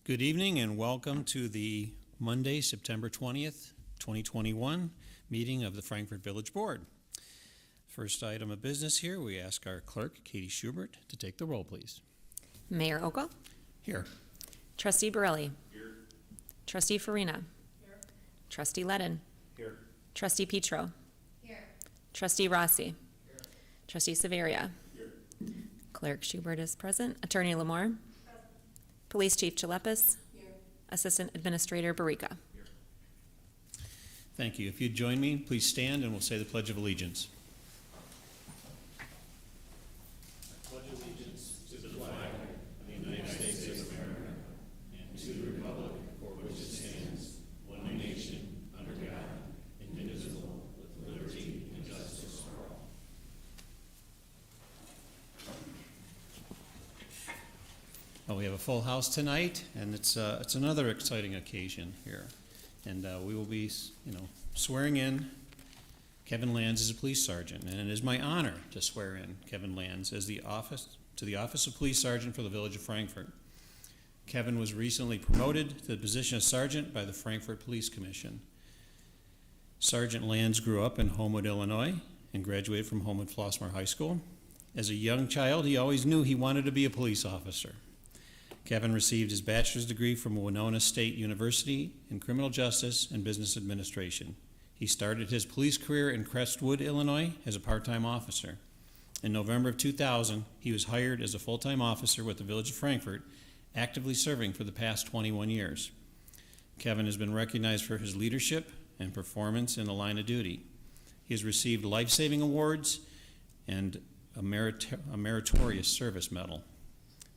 Good evening and welcome to the Monday, September 20th, 2021 meeting of the Frankfort Village Board. First item of business here, we ask our clerk, Katie Schubert, to take the roll, please. Mayor Ogle? Here. Trustee Borelli? Here. Trustee Farina? Here. Trustee Ledden? Here. Trustee Petro? Here. Trustee Rossi? Here. Trustee Severia? Here. Clerk Schubert is present. Attorney Lamore? Police Chief Chalepis? Here. Assistant Administrator Barica? Here. Thank you. If you'd join me, please stand and we'll say the Pledge of Allegiance. I pledge allegiance to the flag of the United States of America and to the republic for which it stands, one nation, under God, indivisible, with liberty and justice for all. Well, we have a full house tonight, and it's another exciting occasion here. And we will be, swearing in Kevin Lanz as a police sergeant. And it is my honor to swear in Kevin Lanz as the office of police sergeant for the Village of Frankfort. Kevin was recently promoted to the position of sergeant by the Frankfort Police Commission. Sergeant Lanz grew up in Homewood, Illinois, and graduated from Homewood Flossmoor High School. As a young child, he always knew he wanted to be a police officer. Kevin received his bachelor's degree from Winona State University in criminal justice and business administration. He started his police career in Crestwood, Illinois as a part-time officer. In November of 2000, he was hired as a full-time officer with the Village of Frankfort, actively serving for the past 21 years. Kevin has been recognized for his leadership and performance in the line of duty. He has received life-saving awards and a meritorious service medal.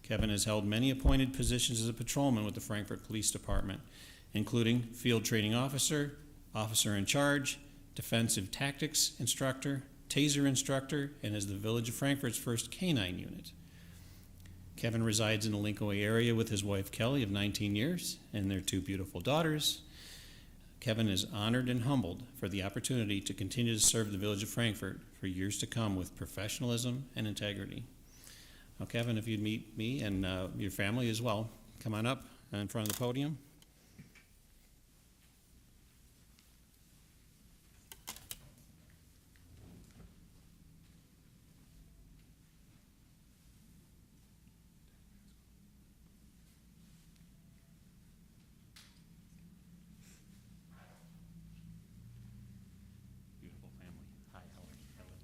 Kevin has held many appointed positions as a patrolman with the Frankfort Police Department, including field training officer, officer in charge, defensive tactics instructor, taser instructor, and is the Village of Frankfort's first canine unit. Kevin resides in the Lincoln area with his wife Kelly of 19 years and their two beautiful daughters. Kevin is honored and humbled for the opportunity to continue to serve the Village of Frankfort for years to come with professionalism and integrity. Now, Kevin, if you'd meet me and your family as well, come on up in front of the podium. Beautiful family. Hi, how are you? Helen?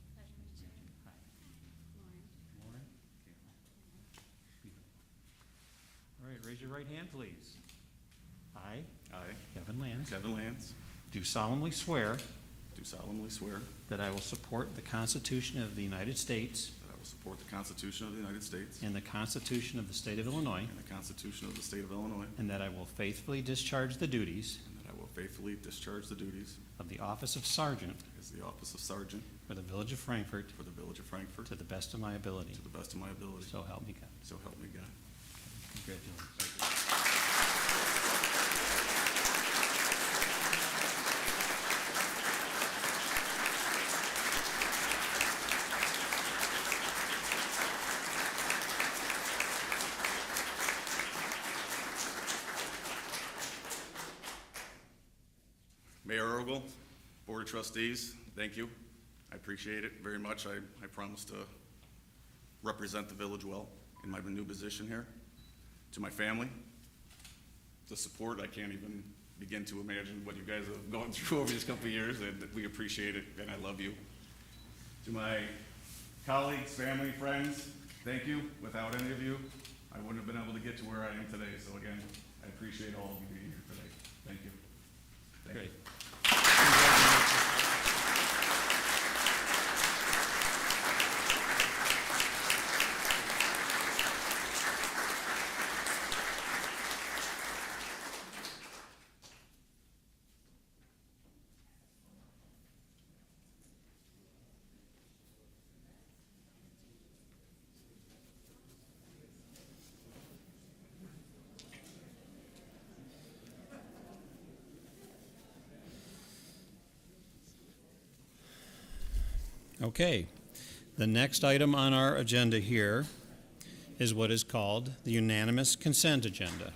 Hi. Lauren? All right, raise your right hand, please. I, Kevin Lanz, do solemnly swear that I will support the Constitution of the United States That I will support the Constitution of the United States and the Constitution of the State of Illinois, and the Constitution of the State of Illinois, and that I will faithfully discharge the duties and that I will faithfully discharge the duties of the office of sergeant as the office of sergeant for the Village of Frankfort for the Village of Frankfort to the best of my ability. to the best of my ability. So help me God. So help me God. Congratulations. Mayor Ogle, Board of Trustees, thank you. I appreciate it very much. I promise to represent the village well in my new position here. To my family, the support, I can't even begin to imagine what you guys have gone through over these couple of years, and we appreciate it, and I love you. To my colleagues, family, friends, thank you. Without any of you, I wouldn't have been able to get to where I am today. So again, I appreciate all of you being here today. Thank you. Thank Great. you. Okay, the next item on our agenda here is what is called the unanimous consent agenda.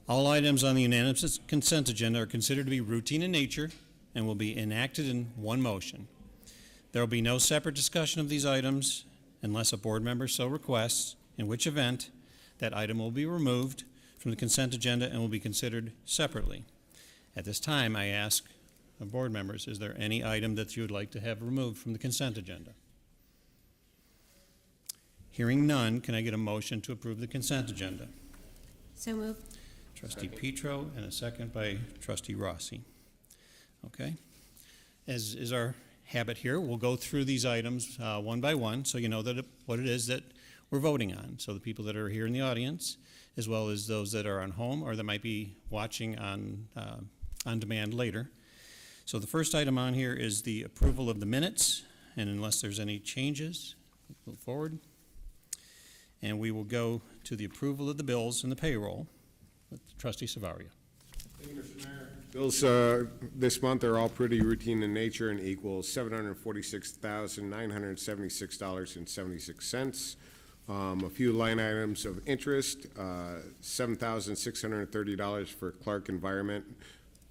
All items on the unanimous consent agenda are considered to be routine in nature and will be enacted in one motion. There will be no separate discussion of these items unless a board member so requests, in which event that item will be removed from the consent agenda and will be considered separately. At this time, I ask the board members, is there any item that you would like to have removed from the consent agenda? Hearing none, can I get a motion to approve the consent agenda? So moved. Trustee Petro, and a second by Trustee Rossi. Okay. As is our habit here, we'll go through these items one by one, so you know what it is that we're voting on. So the people that are here in the audience, as well as those that are on home or that might be watching on demand later. So the first item on here is the approval of the minutes, and unless there's any changes, we'll move forward. And we will go to the approval of the bills and the payroll with Trustee Savaria. Thank you, Mr. Mayor. Bills this month are all pretty routine in nature and equal $746,976.76. A few line items of interest, $7,630 for Clark Environment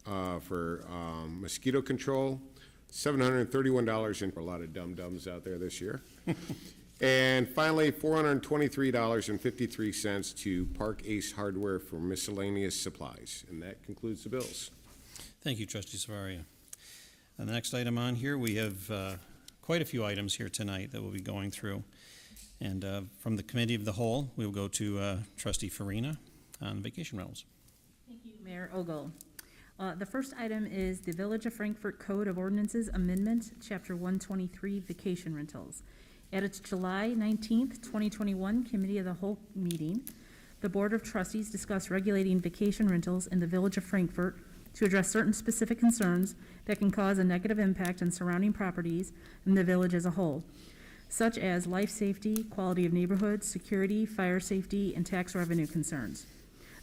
for mosquito control, $731 in for a lot of dum-dums out there this year. And finally, $423.53 to Park Ace Hardware for miscellaneous supplies. And that concludes the bills. Thank you, Trustee Savaria. And the next item on here, we have quite a few items here tonight that we'll be going through. And from the Committee of the Whole, we will go to Trustee Farina on vacation rentals. Thank you, Mayor Ogle. The first item is the Village of Frankfort Code of Ordinances Amendment, Chapter 123, Vacation Rentals. At its July 19th, 2021 Committee of the Whole meeting, the Board of Trustees discussed regulating vacation rentals in the Village of Frankfort to address certain specific concerns that can cause a negative impact on surrounding properties and the village as a whole, such as life safety, quality of neighborhoods, security, fire safety, and tax revenue concerns.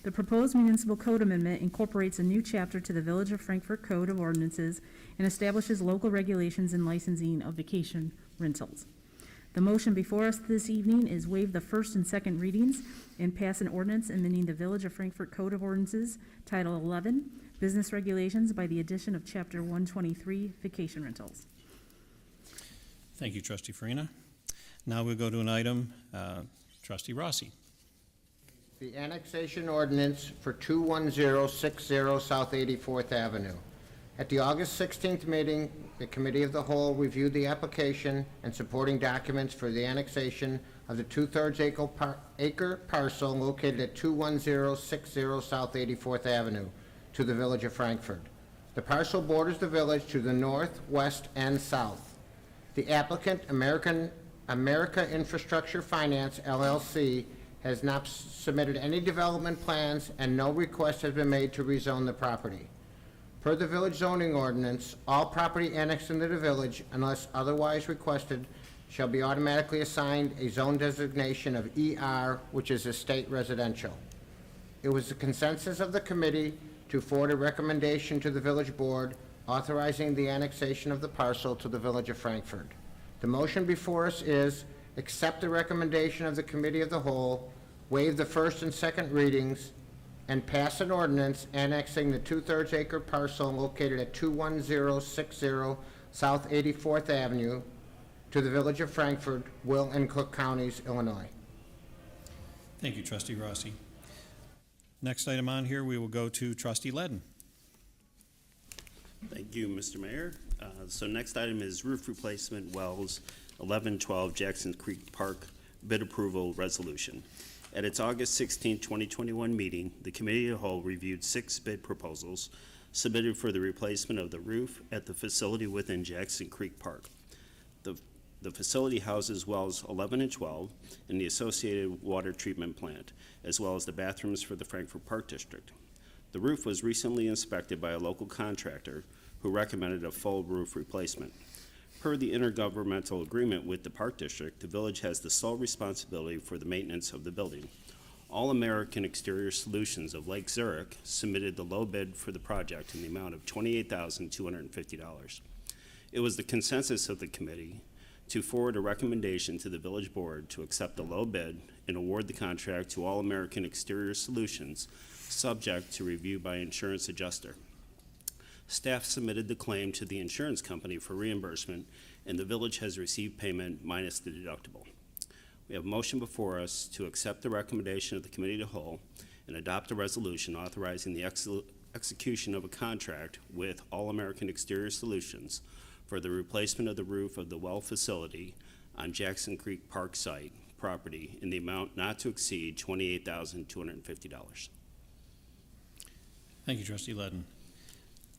The proposed municipal code amendment incorporates a new chapter to the Village of Frankfort Code of Ordinances and establishes local regulations and licensing of vacation rentals. The motion before us this evening is waive the first and second readings and pass an ordinance amending the Village of Frankfort Code of Ordinances, Title 11, Business Regulations by the addition of Chapter 123, Vacation Rentals. Thank you, Trustee Farina. Now we'll go to an item, Trustee Rossi. The annexation ordinance for 21060 South 84th Avenue. At the August 16th meeting, the Committee of the Whole reviewed the application and supporting documents for the annexation of the 2/3 acre parcel located at 21060 South 84th Avenue to the Village of Frankfort. The parcel borders the village to the north, west, and south. The applicant, America Infrastructure Finance, LLC, has not submitted any development plans and no request has been made to rezone the property. Per the village zoning ordinance, all property annexed into the village, unless otherwise requested, shall be automatically assigned a zone designation of ER, which is estate residential. It was the consensus of the committee to forward a recommendation to the village board authorizing the annexation of the parcel to the Village of Frankfort. The motion before us is accept the recommendation of the Committee of the Whole, waive the first and second readings, and pass an ordinance annexing the 2/3 acre parcel located at 21060 South 84th Avenue to the Village of Frankfort, Will and Cook Counties, Illinois. Thank you, Trustee Rossi. Next item on here, we will go to Trustee Ledden. Thank you, Mr. Mayor. So next item is roof replacement wells, 1112 Jackson Creek Park bid approval resolution. At its August 16, 2021 meeting, the Committee of the Whole reviewed 6 bid proposals submitted for the replacement of the roof at the facility within Jackson Creek Park. The facility houses wells 11 and 12 and the associated water treatment plant, as well as the bathrooms for the Frankfort Park District. The roof was recently inspected by a local contractor who recommended a full roof replacement. Per the intergovernmental agreement with the Park District, the village has the sole responsibility for the maintenance of the building. All American Exterior Solutions of Lake Zurich submitted the low bid for the project in the amount of $28,250. It was the consensus of the committee to forward a recommendation to the village board to accept the low bid and award the contract to All American Exterior Solutions, subject to review by insurance adjuster. Staff submitted the claim to the insurance company for reimbursement, and the village has received payment minus the deductible. We have a motion before us to accept the recommendation of the committee of the whole and adopt a resolution authorizing the execution of a contract with All American Exterior Solutions for the replacement of the roof of the well facility on Jackson Creek Park site property in the amount not to exceed $28,250. Thank you, Trustee Ledden.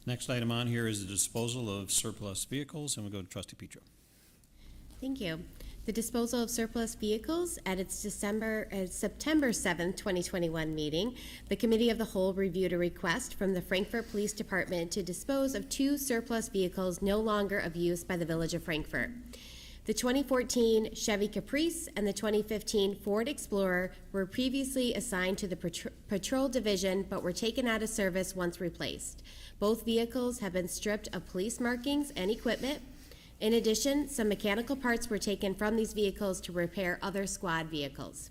Next item on here is the disposal of surplus vehicles, and we'll go to Trustee Petro. Thank you. The disposal of surplus vehicles at its September 7th, 2021 meeting, the Committee of the Whole reviewed a request from the Frankfort Police Department to dispose of 2 surplus vehicles no longer of use by the Village of Frankfort. The 2014 Chevy Caprice and the 2015 Ford Explorer were previously assigned to the Patrol Division but were taken out of service once replaced. Both vehicles have been stripped of police markings and equipment. In addition, some mechanical parts were taken from these vehicles to repair other squad vehicles.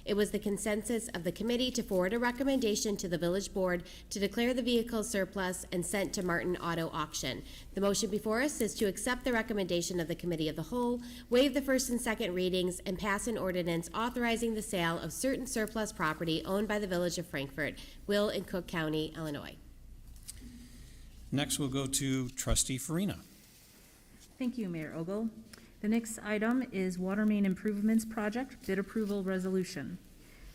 It was the consensus of the committee to forward a recommendation to the village board to declare the vehicles surplus and sent to Martin Auto Auction. The motion before us is to accept the recommendation of the committee of the whole, waive the first and second readings, and pass an ordinance authorizing the sale of certain surplus property owned by the Village of Frankfort, Will and Cook County, Illinois. Next, we'll go to Trustee Farina. Thank you, Mayor Ogle. The next item is Water Main Improvements Project Bid Approval Resolution.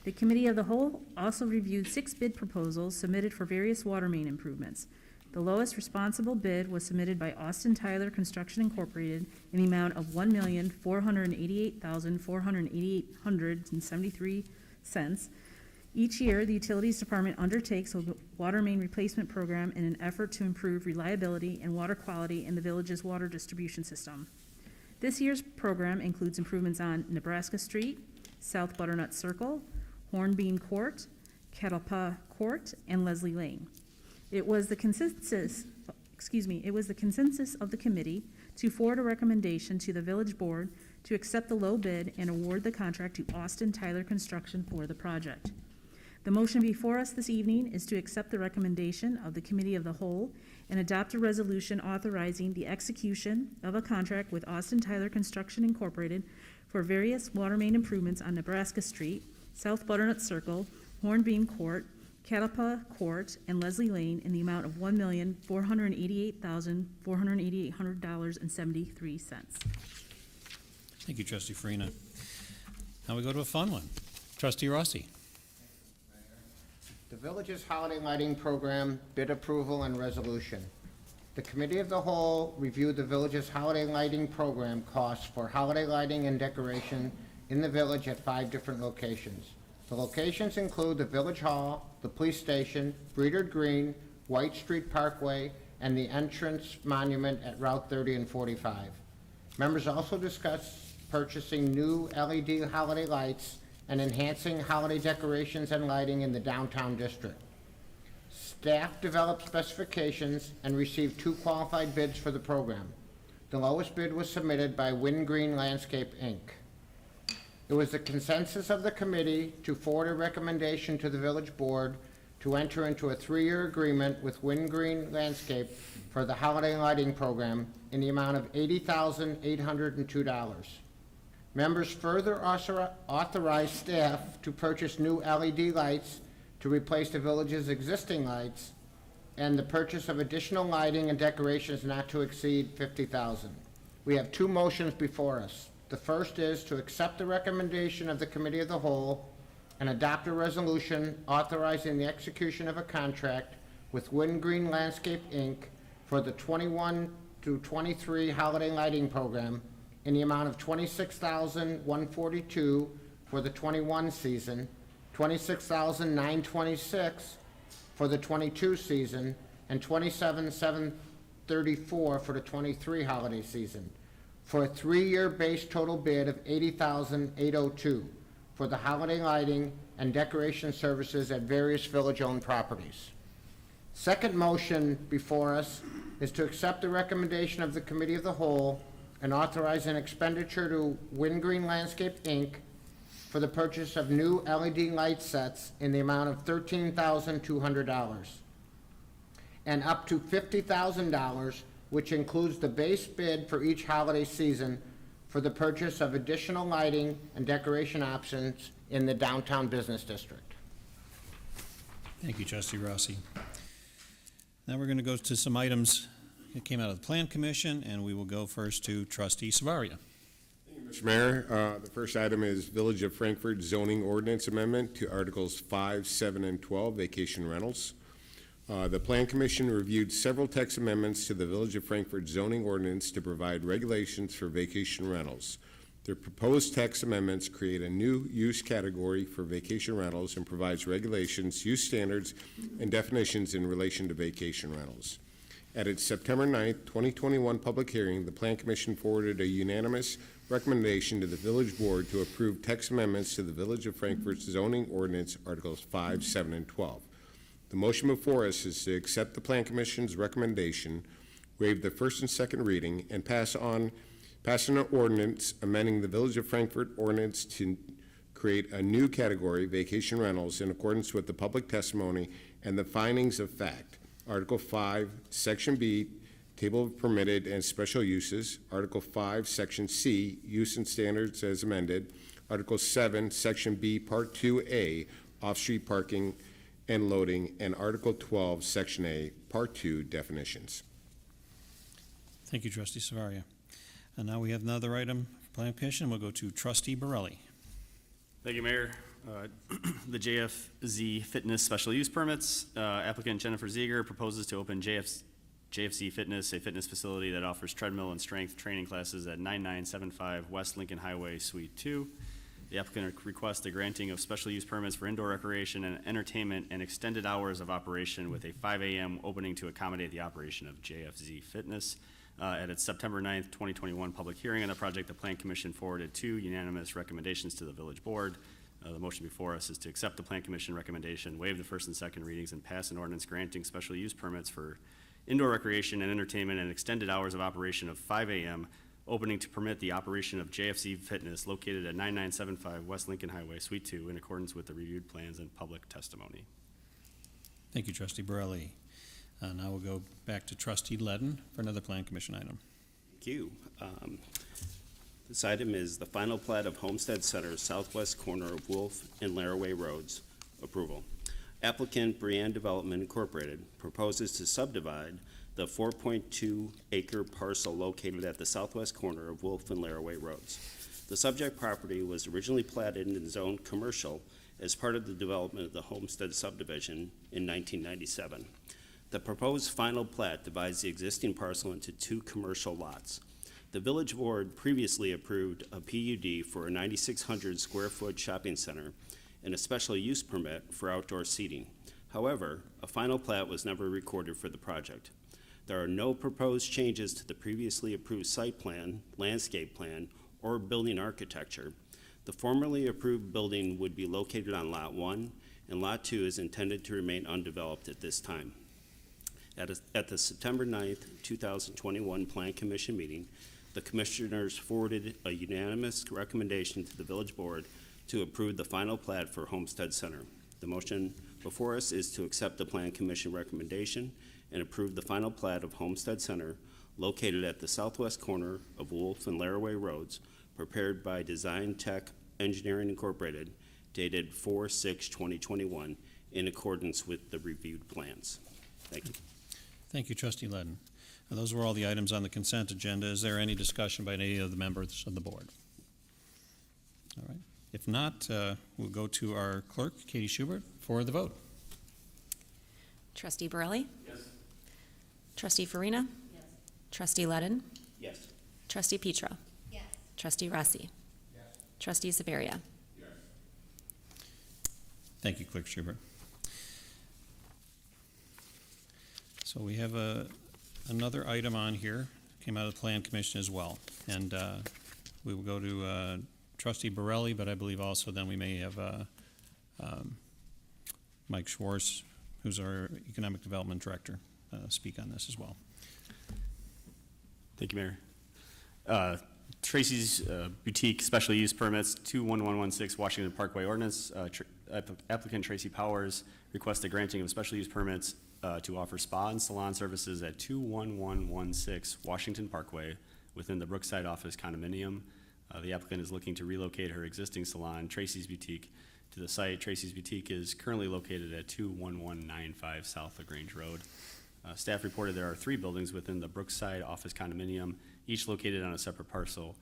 The Committee of the Whole also reviewed 6 bid proposals submitted for various water main improvements. The lowest responsible bid was submitted by Austin Tyler Construction Incorporated in the amount of $1,488,488.73. Each year, the Utilities Department undertakes a water main replacement program in an effort to improve reliability and water quality in the village's water distribution system. This year's program includes improvements on Nebraska Street, South Butternut Circle, Hornbeam Court, Catalpa Court, and Leslie Lane. It was the consensus of the committee to forward a recommendation to the village board to accept the low bid and award the contract to Austin Tyler Construction for the project. The motion before us this evening is to accept the recommendation of the Committee of the Whole and adopt a resolution authorizing the execution of a contract with Austin Tyler Construction Incorporated for various water main improvements on Nebraska Street, South Butternut Circle, Hornbeam Court, Catalpa Court, and Leslie Lane in the amount of $1,488,488.73. Thank you, Trustee Farina. Now we go to a fun one. Trustee Rossi. The village's holiday lighting program, bid approval and resolution. The Committee of the Whole reviewed the village's holiday lighting program costs for holiday lighting and decoration in the village at 5 different locations. The locations include the Village Hall, the police station, Breedard Green, White Street Parkway, and the entrance monument at Route 30 and 45. Members also discussed purchasing new LED holiday lights and enhancing holiday decorations and lighting in the downtown district. Staff developed specifications and received 2 qualified bids for the program. The lowest bid was submitted by Wingreen Landscape, Inc. It was the consensus of the committee to forward a recommendation to the village board to enter into a 3-year agreement with Wingreen Landscape for the holiday lighting program in the amount of $80,802. Members further authorized staff to purchase new LED lights to replace the village's existing lights and the purchase of additional lighting and decorations not to exceed $50,000. We have 2 motions before us. The first is to accept the recommendation of the Committee of the Whole and adopt a resolution authorizing the execution of a contract with Wingreen Landscape, Inc. for the 21 through 23 holiday lighting program in the amount of $26,142 for the 21 season, $26,926 for the 22 season, and $27,734 for the 23 holiday season, for a 3-year base total bid of $80,802 for the holiday lighting and decoration services at various village-owned properties. Second motion before us is to accept the recommendation of the Committee of the Whole and authorize an expenditure to Wingreen Landscape, Inc. for the purchase of new LED light sets in the amount of $13,200 and up to $50,000, which includes the base bid for each holiday season for the purchase of additional lighting and decoration options in the downtown business district. Thank you, Trustee Rossi. Now we're going to go to some items that came out of the Plan Commission, and we will go first to Trustee Savaria. Mr. Mayor, the first item is Village of Frankfort zoning ordinance amendment to Articles 5, 7, and 12, vacation rentals. The Plan Commission reviewed several text amendments to the Village of Frankfort zoning ordinance to provide regulations for vacation rentals. The proposed text amendments create a new use category for vacation rentals and provides regulations, use standards, and definitions in relation to vacation rentals. At its September 9th, 2021 public hearing, the Plan Commission forwarded a unanimous recommendation to the Village Board to approve text amendments to the Village of Frankfort's zoning ordinance, Articles 5, 7, and 12. The motion before us is to accept the Plan Commission's recommendation, waive the first and second reading, and pass an ordinance amending the Village of Frankfort ordinance to create a new category, vacation rentals, in accordance with the public testimony and the findings of fact. Article 5, Section B, Table of Permitted and Special Uses. Article 5, Section C, Use and Standards as amended. Article 7, Section B, Part 2A, Off-Street Parking and Loading. And Article 12, Section A, Part 2, Definitions. Thank you, Trustee Savaria. And now we have another item, Plan Commission. We'll go to Trustee Borelli. Thank you, Mayor. The JFZ Fitness Special Use Permits. Applicant Jennifer Zieger proposes to open JFZ Fitness, a fitness facility that offers treadmill and strength training classes at 9975 West Lincoln Highway, Suite 2. The applicant requests the granting of special use permits for indoor recreation and entertainment and extended hours of operation with a 5 a.m. opening to accommodate the operation of JFZ Fitness. At its September 9th, 2021 public hearing on the project, the Plan Commission forwarded 2 unanimous recommendations to the Village Board. The motion before us is to accept the Plan Commission recommendation, waive the first and second readings, and pass an ordinance granting special use permits for indoor recreation and entertainment and extended hours of operation of 5 a.m., opening to permit the operation of JFC Fitness located at 9975 West Lincoln Highway, Suite 2, in accordance with the reviewed plans and public testimony. Thank you, Trustee Borelli. Now we'll go back to Trustee Ledden for another Plan Commission item. Thank you. This item is the final plat of Homestead Center, southwest corner of Wolf and Laraway Roads. Approval. Applicant Brienne Development Incorporated proposes to subdivide the 4.2 acre parcel located at the southwest corner of Wolf and Laraway Roads. The subject property was originally platted and zoned commercial as part of the development of the Homestead subdivision in 1997. The proposed final plat divides the existing parcel into 2 commercial lots. The Village Board previously approved a PUD for a 9,600 square foot shopping center and a special use permit for outdoor seating. However, a final plat was never recorded for the project. There are no proposed changes to the previously approved site plan, landscape plan, or building architecture. The formerly approved building would be located on Lot 1, and Lot 2 is intended to remain undeveloped at this time. At the September 9th, 2021 Plan Commission meeting, the Commissioners forwarded a unanimous recommendation to the Village Board to approve the final plat for Homestead Center. The motion before us is to accept the Plan Commission recommendation and approve the final plat of Homestead Center located at the southwest corner of Wolf and Laraway Roads, prepared by Design Tech Engineering Incorporated, dated 4/6/2021, in accordance with the reviewed plans. Thank you. Thank you, Trustee Ledden. Those were all the items on the consent agenda. Is there any discussion by any of the members of the board? All right. If not, we'll go to our clerk, Katie Schubert, for the vote. Trustee Borelli? Yes. Trustee Farina? Yes. Trustee Ledden? Yes. Trustee Petra? Yes. Trustee Rossi? Yes. Trustee Savaria? Thank you, Clerk Schubert. So we have another item on here, came out of the Plan Commission as well. And we will go to Trustee Borelli, but I believe also then we may have Mike Schwartz, who's our Economic Development Director, speak on this as well. Thank you, Mayor. Tracy's Boutique Special Use Permits, 21116 Washington Parkway Ordinance. Applicant Tracy Powers requests the granting of special use permits to offer spa and salon services at 21116 Washington Parkway within the Brookside Office condominium. The applicant is looking to relocate her existing salon, Tracy's Boutique, to the site. Tracy's Boutique is currently located at 21195 South LaGrange Road. Staff reported there are 3 buildings within the Brookside Office condominium, each located on a separate parcel.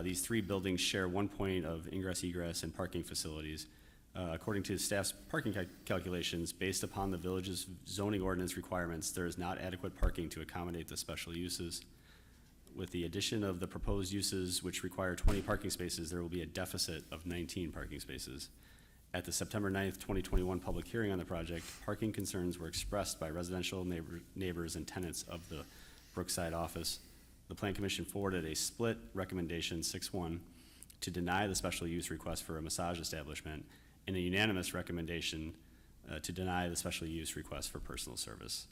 These 3 buildings share one point of ingress, egress, and parking facilities. According to staff's parking calculations, based upon the village's zoning ordinance requirements, there is not adequate parking to accommodate the special uses. With the addition of the proposed uses, which require 20 parking spaces, there will be a deficit of 19 parking spaces. At the September 9th, 2021 public hearing on the project, parking concerns were expressed by residential neighbors and tenants of the Brookside office. The Plan Commission forwarded a split recommendation 6-1 to deny the special use request for a massage establishment and a unanimous recommendation to deny the special use request for personal service.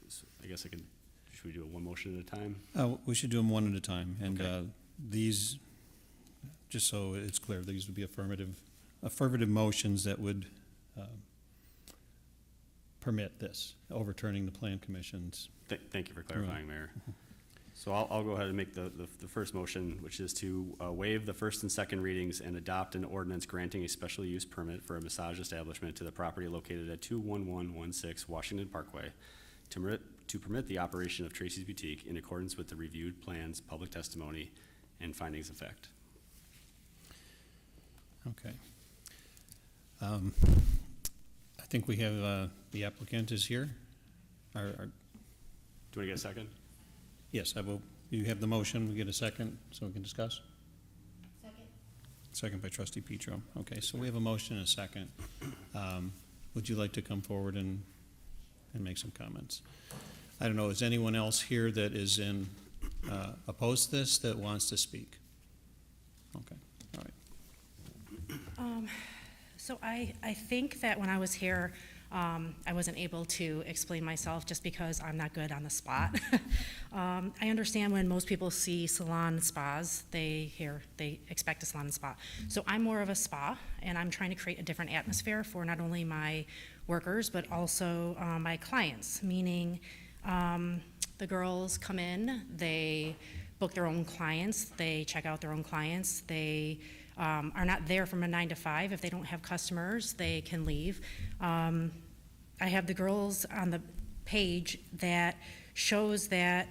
So I guess should we do it one motion at a time? We should do them one at a time, and Okay. these, just so it's clear, these would be affirmative motions that would permit this, overturning the Plan Commission's. Thank you for clarifying, Mayor. So I'll go ahead and make the first motion, which is to waive the first and second readings and adopt an ordinance granting a special use permit for a massage establishment to the property located at 21116 Washington Parkway to permit the operation of Tracy's Boutique in accordance with the reviewed plans, public testimony, and findings of fact. Okay. I think we have, the applicant is here. Do you want to get a second? Yes, I will. You have the motion. We get a second so we can discuss? Second. Second by trustee Petro. Okay, so we have a motion and a second. Would you like to come forward and make some comments? I don't know, is anyone else here that is opposed to this that wants to speak? Okay, all right. So I think that when I was here, I wasn't able to explain myself just because I'm not good on the spot. I understand when most people see salon spas, they expect a salon and spa. So I'm more of a spa, and I'm trying to create a different atmosphere for not only my workers, but also my clients, meaning the girls come in, they book their own clients, they check out their own clients, they are not there from a 9 to 5. If they don't have customers, they can leave. I have the girls on the page that shows that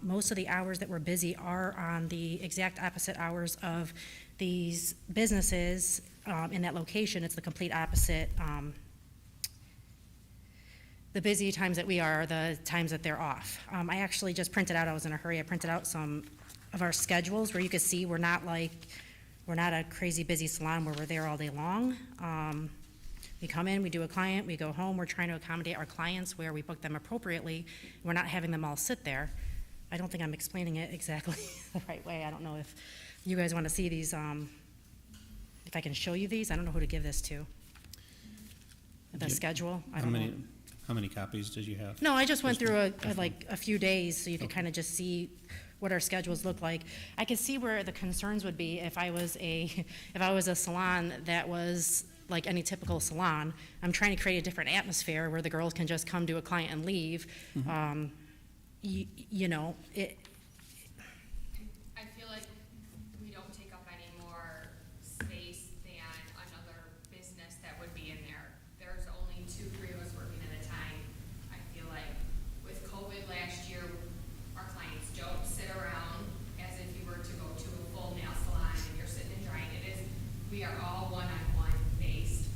most of the hours that we're busy are on the exact opposite hours of these businesses in that location. It's the complete opposite. The busy times that we are the times that they're off. I actually just printed out, I was in a hurry, I printed out some of our schedules where you can see we're not a crazy busy salon where we're there all day long. We come in, we do a client, we go home. We're trying to accommodate our clients where we book them appropriately. We're not having them all sit there. I don't think I'm explaining it exactly the right way. I don't know if you guys want to see these, if I can show you these. I don't know who to give this to. The schedule, I don't know. How many copies did you have? No, I just went through a few days, so you could kind of just see what our schedules look like. I could see where the concerns would be if I was a salon that was like any typical salon. I'm trying to create a different atmosphere where the girls can just come to a client and leave. Mm-hmm. You know, it. I feel like we don't take up any more space than another business that would be in there. There's only 2-3 of us working at a time. I feel like with COVID last year, our clients don't sit around as if you were to go to a full nail salon and you're sitting and drying. We are all one-on-one based.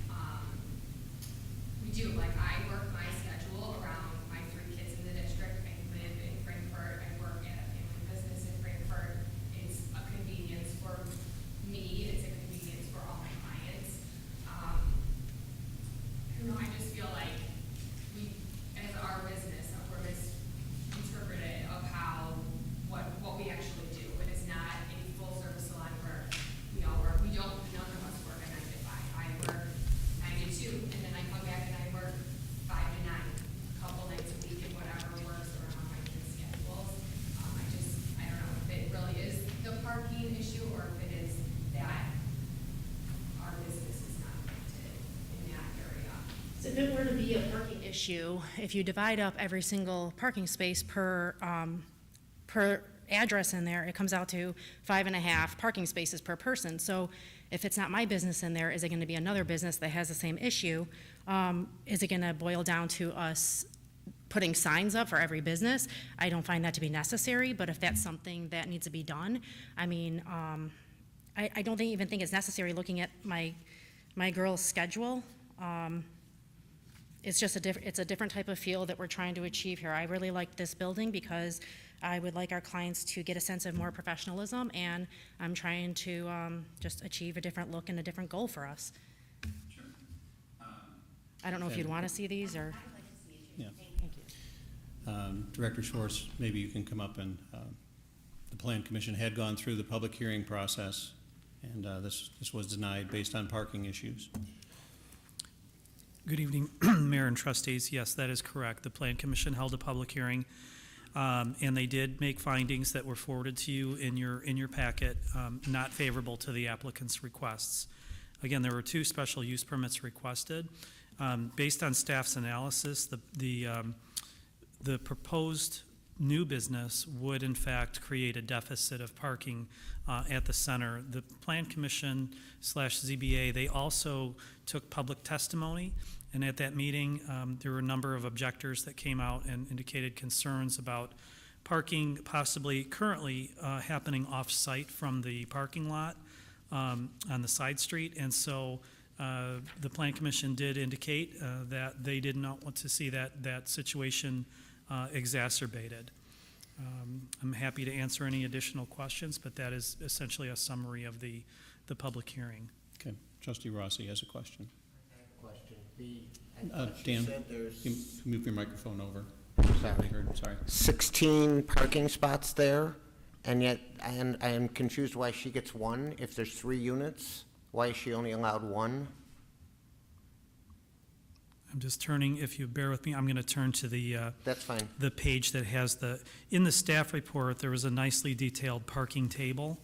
We do, like, I work my schedule around my 3 kids in the district. I live in Frankfort. I work at a parking issue or if it is that our business is not affected in that area. So if it were to be a parking issue, if you divide up every single parking space per address in there, it comes out to 5.5 parking spaces per person. So if it's not my business in there, is it going to be another business that has the same issue? Is it going to boil down to us putting signs up for every business? I don't find that to be necessary, but if that's something that needs to be done, I mean, I don't even think it's necessary looking at my girl's schedule. It's just it's a different type of feel that we're trying to achieve here. I really like this building because I would like our clients to get a sense of more professionalism, and I'm trying to just achieve a different look and a different goal for us. Sure. I don't know if you'd want to see these, or. Yeah. Thank you. Director Schwartz, maybe you can come up and, the Plan Commission had gone through the public hearing process, and this was denied based on parking issues. Good evening, Mayor and trustees. Yes, that is correct. The Plan Commission held a public hearing, and they did make findings that were forwarded to you in your packet, not favorable to the applicant's requests. Again, there were 2 special use permits requested. Based on staff's analysis, the proposed new business would in fact create a deficit of parking at the center. The Plan Commission / ZBA, they also took public testimony, and at that meeting there were a number of objectors that came out and indicated concerns about parking possibly currently happening off-site from the parking lot on the side street, and so the Plan Commission did indicate that they did not want to see that situation exacerbated. I'm happy to answer any additional questions, but that is essentially a summary of the public hearing. Okay, Trustee Rossi has a question. Question. Dan, said there's- can you move your microphone over? Sorry. I heard, sorry. 16 parking spots there, and yet I am confused why she gets 1 if there's 3 units. Why is she only allowed 1? I'm just turning, if you bear with me, I'm going to turn to the That's fine. the page that has in the staff report, there was a nicely detailed parking table.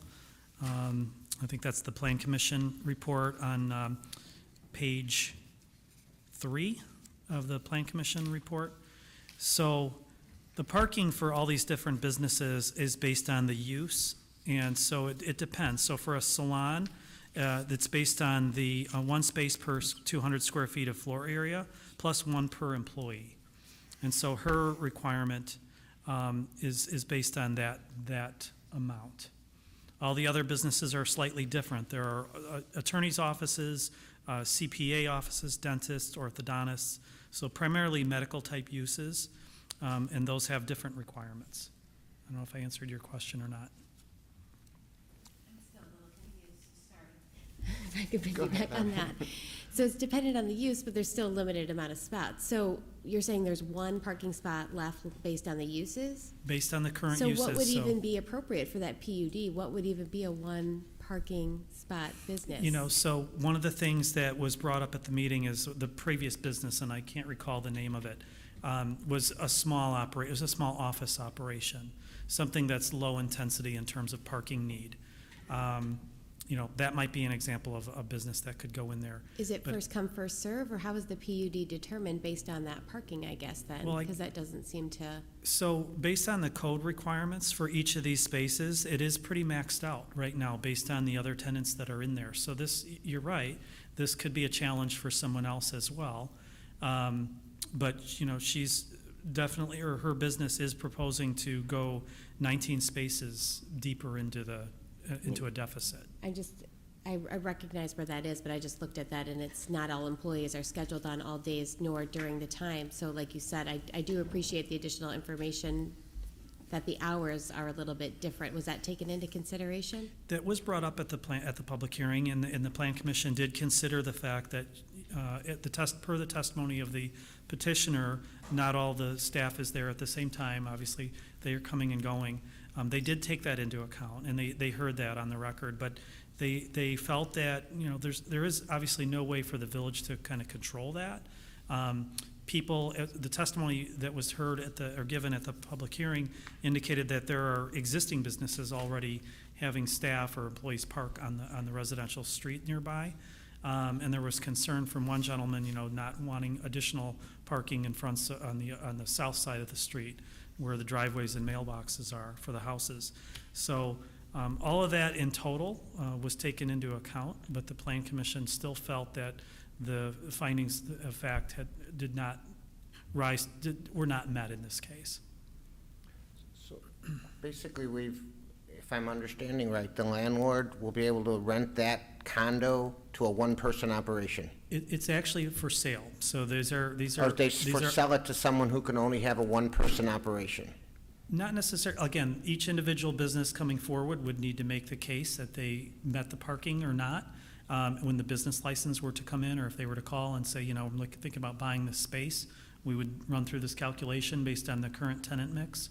I think that's the Plan Commission report on page 3 of the Plan Commission report. So the parking for all these different businesses is based on the use, and so it depends. So for a salon, that's based on the 1 space per 200 square feet of floor area, plus 1 per employee. And so her requirement is based on that amount. All the other businesses are slightly different. There are attorneys' offices, CPA offices, dentists, orthodontists, so primarily medical type uses, and those have different requirements. I don't know if I answered your question or not. If I could piggyback on that. So it's dependent on the use, but there's still a limited amount of spots. So you're saying there's 1 parking spot left based on the uses? Based on the current So uses. what would even be appropriate for that PUD? What would even be a 1 parking spot business? You know, so one of the things that was brought up at the meeting is the previous business, and I can't recall the name of it, was a small office operation, something that's low intensity in terms of parking need. You know, that might be an example of a business that could go in there. Is it But- first come, first serve, or how is the PUD determined based on that parking, I guess, then? Well, Because that doesn't seem to, So based on the code requirements for each of these spaces, it is pretty maxed out right now based on the other tenants that are in there. So this, you're right, this could be a challenge for someone else as well. But, you know, she's definitely, or her business is proposing to go 19 spaces deeper into a deficit. I recognize where that is, but I just looked at that, and it's not all employees are scheduled on all days nor during the time. So like you said, I do appreciate the additional information that the hours are a little bit different. Was that taken into consideration? That was brought up at the public hearing, and the Plan Commission did consider the fact that per the testimony of the petitioner, not all the staff is there at the same time. Obviously, they are coming and going. They did take that into account, and they heard that on the record, but they felt that, you know, there is obviously no way for the village to kind of control that. people, the testimony that was heard or given at the public hearing indicated that there are existing businesses already having staff or employees park on the residential street nearby. And there was concern from one gentleman, not wanting additional parking in front on the south side of the street where the driveways and mailboxes are for the houses. So all of that in total was taken into account, but the Plan Commission still felt that the findings of fact were not met in this case. So basically, if I'm understanding right, the landlord will be able to rent that condo to a one-person operation? It's actually for sale. So Or they sell it to someone who can only have a one-person operation? Not necessarily. Again, each individual business coming forward would need to make the case that they met the parking or not. When the business license were to come in, or if they were to call and say, I'm thinking about buying this space, we would run through this calculation based on the current tenant mix.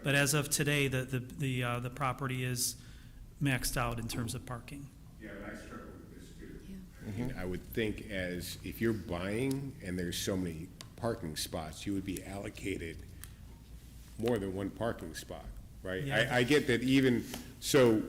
But as of today, the property is maxed out in terms of parking. Yeah, I struggle with this too. I would think if you're buying and there's so many parking spots, you would be allocated more than one parking spot, right? Yeah. I get that so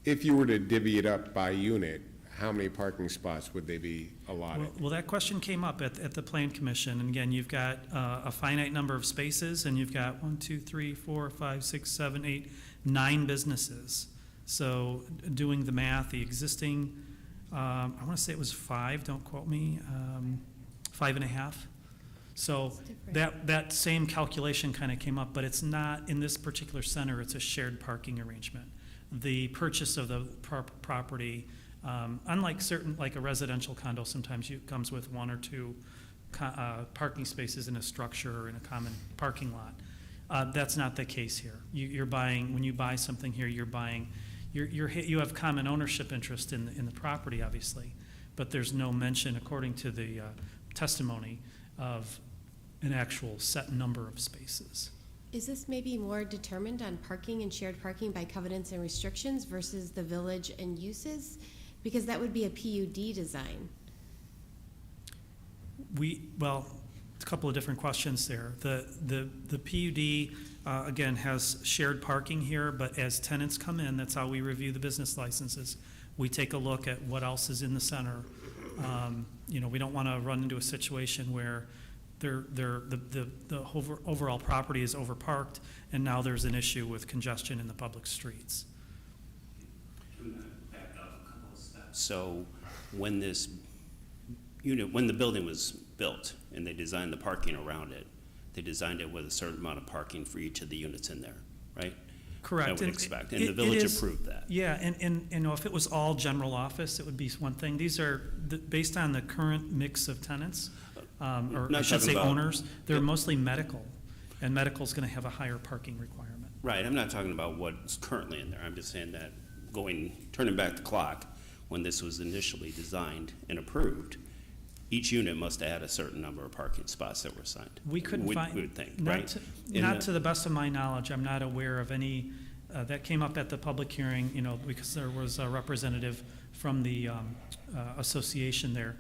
if you were to divvy it up by unit, how many parking spots would they be allotted? Well, that question came up at the Plan Commission, and again, you've got a finite number of spaces, and you've got 1, 2, 3, 4, 5, 6, 7, 8, 9 businesses. So doing the math, the existing, I want to say it was 5, don't quote me, 5.5. So that same calculation kind of came up, but it's not in this particular center, it's a shared parking arrangement. The purchase of the property, unlike like a residential condo, sometimes it comes with 1 or 2 parking spaces in a structure or in a common parking lot. That's not the case here. When you buy something here, you have common ownership interest in the property, obviously, but there's no mention, according to the testimony, of an actual set number of spaces. Is this maybe more determined on parking and shared parking by covenants and restrictions versus the village and uses? Because that would be a PUD design. Well, a couple of different questions there. The PUD, again, has shared parking here, but as tenants come in, that's how we review the business licenses. We take a look at what else is in the center. We don't want to run into a situation where the overall property is overparked, and now there's an issue with congestion in the public streets. Back up a couple of steps. So when when the building was built and they designed the parking around it, they designed it with a certain amount of parking for each of the units in there, right? Correct. I would expect, and the village approved that. Yeah, and if it was all general office, it would be one thing. These are, based on the current mix of tenants, or I should say owners, they're mostly medical, and medical's gonna have a higher parking requirement. Right, I'm not talking about what's currently in there. I'm just saying that turning back the clock, when this was initially designed and approved, each unit must add a certain number of parking spots that were assigned. We couldn't find, we would think, not right? to the best of my knowledge, I'm not aware of any, that came up at the public hearing, because there was a representative from the association there.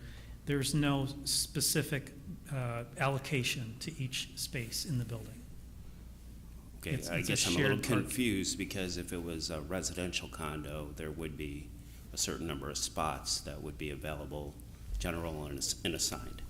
There's no specific allocation to each space in the building. Okay, I guess I'm a little confused, because if it was a residential condo, there would be a certain number of spots that would be available, general and assigned.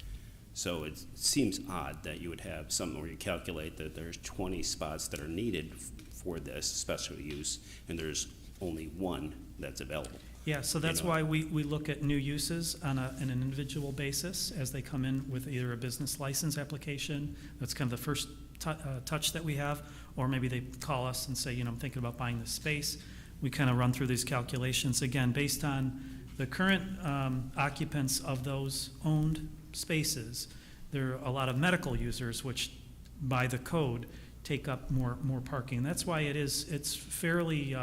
So it seems odd that you would have something where you calculate that there's 20 spots that are needed for this special use, and there's only 1 that's available. Yeah, so that's why we look at new uses on an individual basis as they come in with either a business license application. That's kind of the first touch that we have, or maybe they call us and say, I'm thinking about buying this space. We kind of run through these calculations, again, based on the current occupants of those owned spaces. There are a lot of medical users, which by the code take up more parking. That's why it's fairly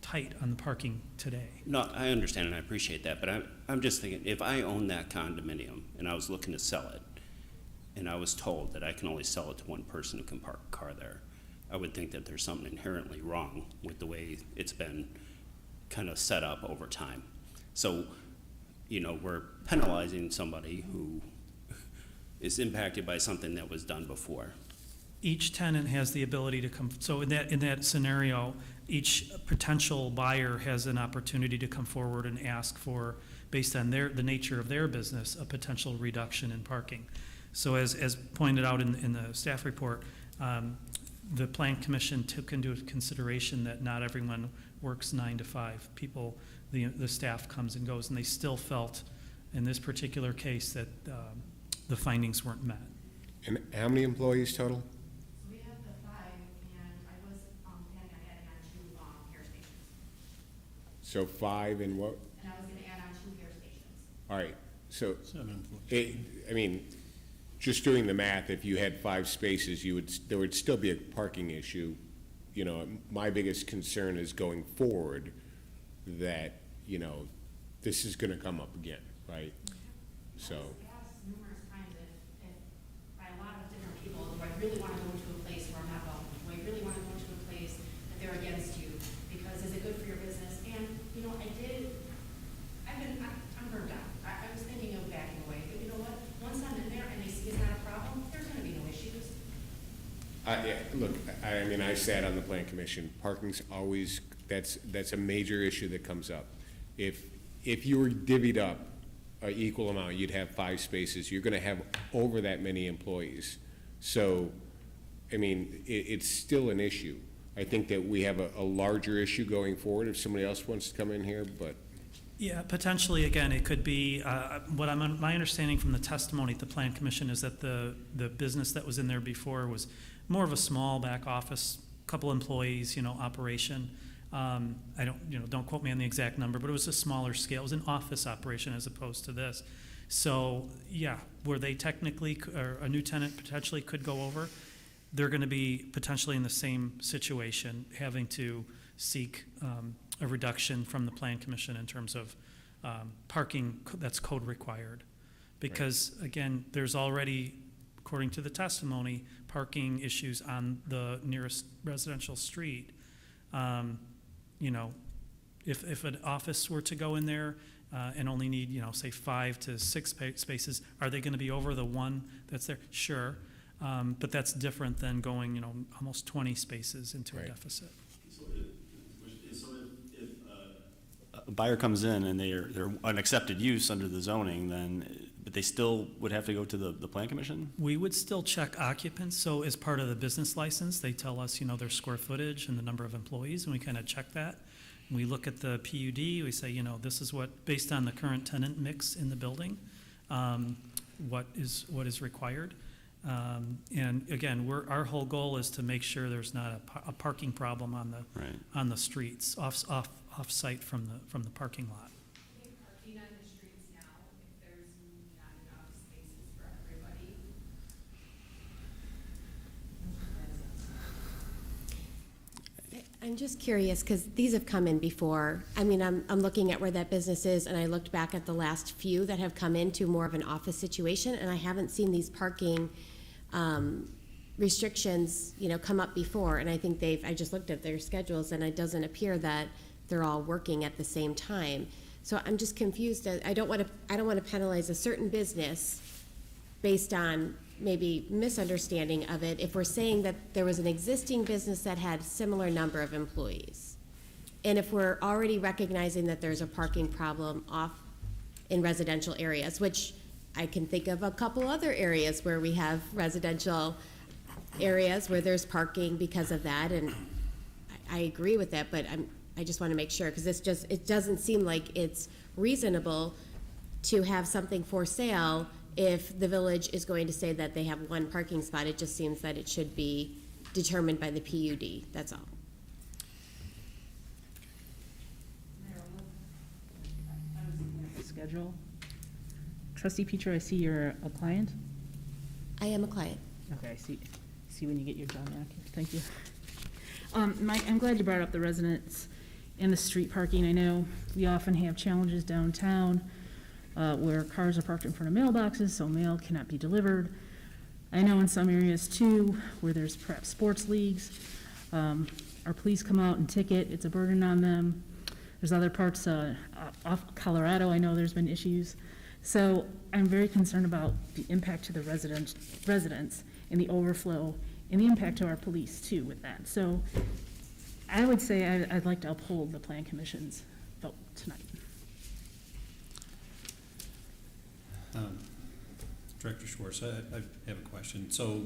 tight on the parking today. No, I understand and I appreciate that, but I'm just thinking, if I own that condominium and I was looking to sell it, and I was told that I can only sell it to one person who can park a car there, I would think that there's something inherently wrong with the way it's been kind of set up over time. So, we're penalizing somebody is impacted by something that was done before. Each tenant has the ability to come, so in that scenario, each potential buyer has an opportunity to come forward and ask for, based on the nature of their business, a potential reduction in parking. So as pointed out in the staff report, the Plan Commission took into consideration that not everyone works 9 to 5. People, the staff comes and goes, and they still felt, in this particular case, that the findings weren't met. And how many employees total? We have the 5, and I was planning on adding on 2 hair stations. So 5 and what? And I was gonna add on 2 hair stations. All right, so, 7 employees. I mean, just doing the math, if you had 5 spaces, there would still be a parking issue. You know, my biggest concern is going forward that, you know, this is gonna come up again, right? So, I asked numerous times if by a lot of different people, do I really wanna go to a place where I'm not welcome? Do I really wanna go to a place that they're against you? Because is it good for your business? And, you know, I'm burned out. I was thinking of backing away, but you know what? Once I'm in there and they see it's not a problem, there's gonna be no issues. yeah, look, I mean, I sat on the Plan Commission. Parking's always, that's a major issue that comes up. If you were divvied up an equal amount, you'd have 5 spaces. You're gonna have over that many employees. So, I mean, it's still an issue. I think that we have a larger issue going forward if somebody else wants to come in here, but Yeah, potentially, again, it could be, my understanding from the testimony at the Plan Commission is that the business that was in there before was more of a small back office, couple employees, operation. Don't quote me on the exact number, but it was a smaller scale. It was an office operation as opposed to this. So, yeah, where they technically, or a new tenant potentially could go over, they're going to be potentially in the same situation, having to seek a reduction from the Plan Commission in terms of parking that's code required. Because, again, there's already, according to the testimony, parking issues on the nearest residential street. If an office were to go in there and only need, say 5 to 6 spaces, are they going to be over the 1 that's there? Sure. But that's different than going, almost 20 spaces into a deficit. So if a buyer comes in and they're an accepted use under the zoning, but they still would have to go to the Plan Commission? We would still check occupants. So as part of the business license, they tell us, their square footage and the number of employees, and we kind of check that. We look at the PUD, we say, this is what, based on the current tenant mix in the building, what is required. And again, our whole goal is to make sure there's not a parking problem on the streets, off-site from the parking lot. Parking on the streets now, if there's not enough spaces for everybody. I'm just curious, because these have come in before. I mean, I'm looking at where that business is, and I looked back at the last few that have come into more of an office situation, and I haven't seen these parking restrictions, come up before. And I think I just looked at their schedules, and it doesn't appear that they're all working at the same time. So I'm just confused. I don't want to penalize a certain business based on maybe misunderstanding of it if we're saying that there was an existing business that had similar number of employees. And if we're already recognizing that there's a parking problem off in residential areas, which I can think of a couple other areas where we have residential areas where there's parking because of that, and I agree with that, but I just want to make sure, because it doesn't seem like it's reasonable to have something for sale if the village is going to say that they have 1 parking spot. It just seems that it should be determined by the PUD, that's all. Schedule. Trustee Peter, I see you're a client. I am a client. Okay, I see when you get your job back. Thank you. I'm glad you brought up the residents and the street parking. I know we often have challenges downtown where cars are parked in front of mailboxes, so mail cannot be delivered. I know in some areas too, where there's perhaps sports leagues, our police come out and ticket, it's a burden on them. There's other parts off Colorado, I know there's been issues So I'm very concerned about the impact to the residents and the overflow and the impact to our police too with that. So I would say I'd like to uphold the Plan Commission's vote tonight. Director Schwartz, I have a question. So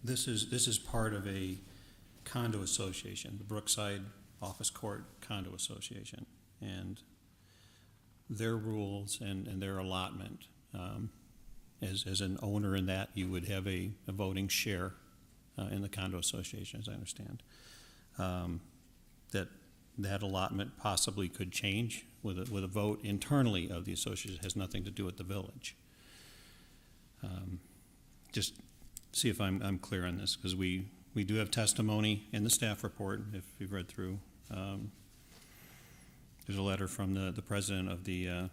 this is part of a condo association, the Brookside Office Court Condo Association, and their rules and their allotment. As an owner in that, you would have a voting share in the condo association, as I understand. That allotment possibly could change with a vote internally of the association. It has nothing to do with the village. Just see if I'm clear on this, because we do have testimony in the staff report, if you've read through. There's a letter from the president of the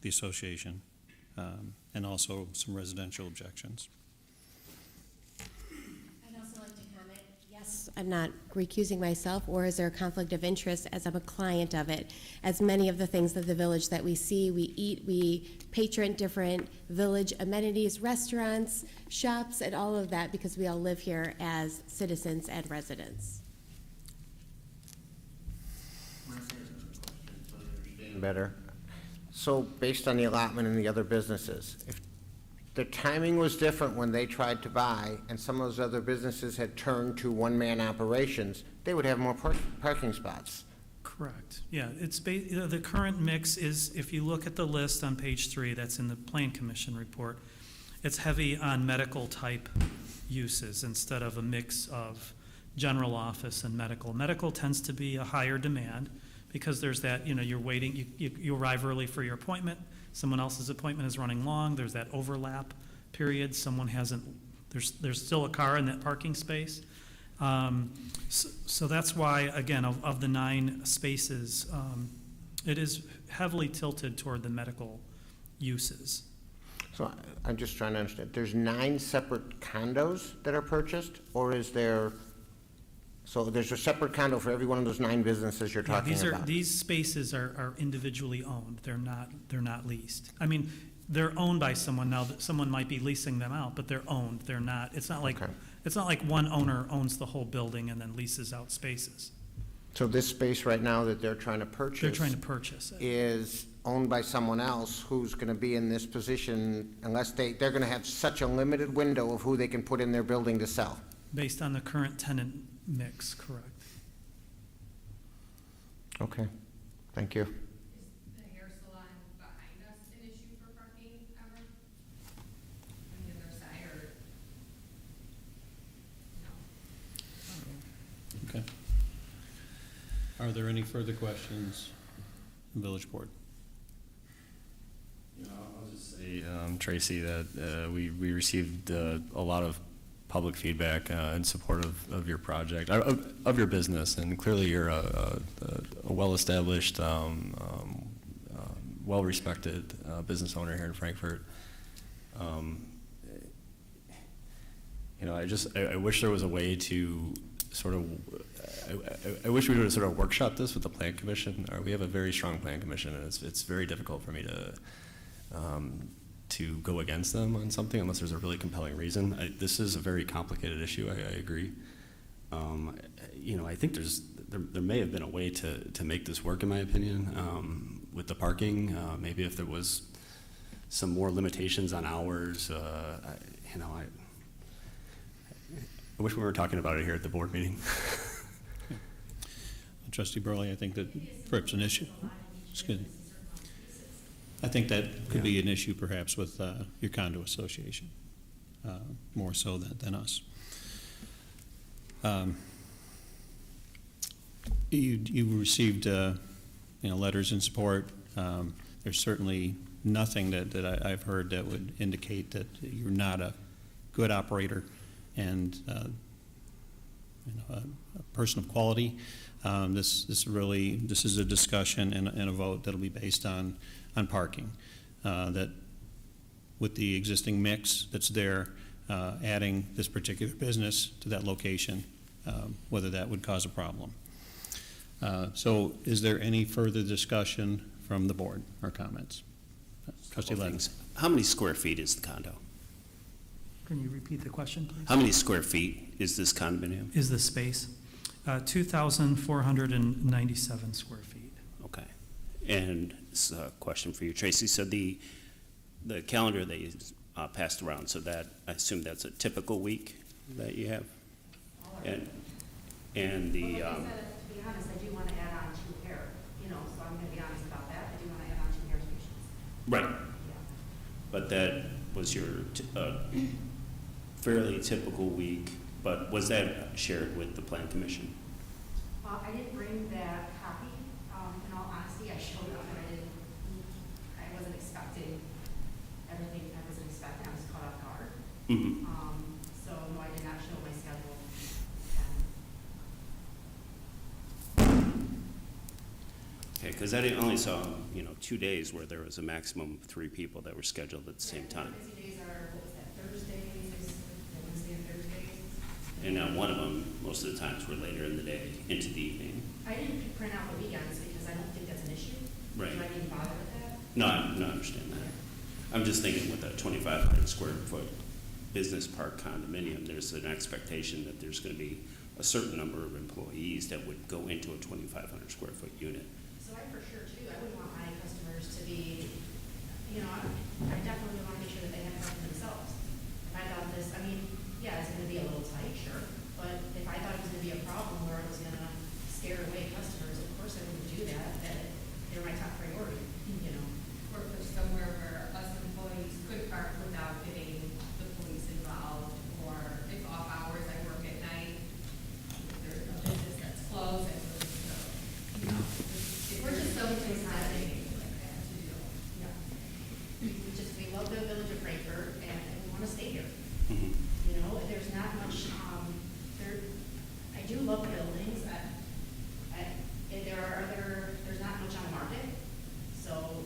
association, and also some residential objections. I'd also like to comment, yes, I'm not recusing myself, or is there a conflict of interest as I'm a client of it? As many of the things of the village that we see, we eat, we patron different village amenities, restaurants, shops, and all of that, because we all live here as citizens and residents. Better. So based on the allotment and the other businesses, if the timing was different when they tried to buy and some of those other businesses had turned to one-man operations, they would have more parking spots. Correct. Yeah, the current mix is, if you look at the list on page 3, that's in the Plan Commission report, it's heavy on medical type uses instead of a mix of general office and medical. Medical tends to be a higher demand because there's that, you're waiting, you arrive early for your appointment, someone else's appointment is running long, there's that overlap period, someone hasn't, there's still a car in that parking space. So that's why, again, of the 9 spaces, it is heavily tilted toward the medical uses. So I'm just trying to understand, there's 9 separate condos that are purchased, or is there, so there's a separate condo for every one of those 9 businesses you're talking about? These spaces are individually owned, they're not leased. I mean, they're owned by someone now, that someone might be leasing them out, but they're owned, they're not, it's not like, Okay. it's not like one owner owns the whole building and then leases out spaces. So this space right now that they're trying to purchase? They're trying to purchase it. Is owned by someone else who's gonna be in this position unless they're gonna have such a limited window of who they can put in their building to sell? Based on the current tenant mix, correct. Okay, thank you. Is the hair salon behind us an issue for parking ever? On the other side, or? No? Okay. Are there any further questions from Village Board? I'll just say, Tracy, that we received a lot of public feedback in support of your project, of your business, and clearly you're a well-established, well-respected business owner here in Frankfort. I wish there was a way to sort of, I wish we would have sort of workshopped this with the Plan Commission. We have a very strong Plan Commission, and it's very difficult for me to go against them on something unless there's a really compelling reason. This is a very complicated issue, I agree. I think there may have been a way to make this work, in my opinion, with the parking. Maybe if there was some more limitations on hours, I wish we were talking about it here at the board meeting. Trustee Burley, I think that perhaps an issue. Excuse me. I think that could be an issue perhaps with your condo association, more so than us. You received letters in support. There's certainly nothing that I've heard that would indicate that you're not a good operator and a person of quality. This is a discussion and a vote that'll be based on parking. That with the existing mix that's there, adding this particular business to that location, whether that would cause a problem. So is there any further discussion from the board or comments? Trustee Couple Lenz. things. How many square feet is the condo? Can you repeat the question, please? How many square feet is this condominium? Is the space? 2,497 square feet. Okay. And this is a question for you, Tracy. So the calendar that you passed around, so that, I assume that's a typical week that you have? And the, Well, like I said, to be honest, I do want to add on 2 hair, so I'm going to be honest about that. I do want to add on 2 hair stations. right, Yeah. but that was your fairly typical week, but was that shared with the plan commission? I didn't bring that copy, in all honesty. I showed up, but I wasn't expecting everything I wasn't expecting. I was caught off guard. Mm-hmm. So, no, I did not show my schedule. Okay, because I only saw, 2 days where there was a maximum of 3 people that were scheduled at the same time. Busy days are, what was that, Thursdays, Wednesday and Thursdays? And one of them, most of the times, were later in the day, into the evening. I didn't print out the weekends because I don't think that's an issue. Right. Do I need to bother with that? No, I understand that. I'm just thinking with a 2,500 square foot business park condominium, there's an expectation that there's going to be a certain number of employees that would go into a 2,500 square foot unit. So I for sure too, I wouldn't want my customers to be, I definitely want to make sure that they have something themselves. If I thought this, yeah, it's gonna be a little tight, sure, but if I thought it was gonna be a problem where it was gonna scare away customers, of course I wouldn't do that, they're my top priority, Or for somewhere where us employees could park without getting the police involved, or if off hours, I work at night, if there's a business that's closed, I really, if we're just so things not anything like that to do. Yeah. We love the village of Frankfort and we wanna stay here. Mm-hmm. There's not much, I do love the buildings, there's not much on the market, so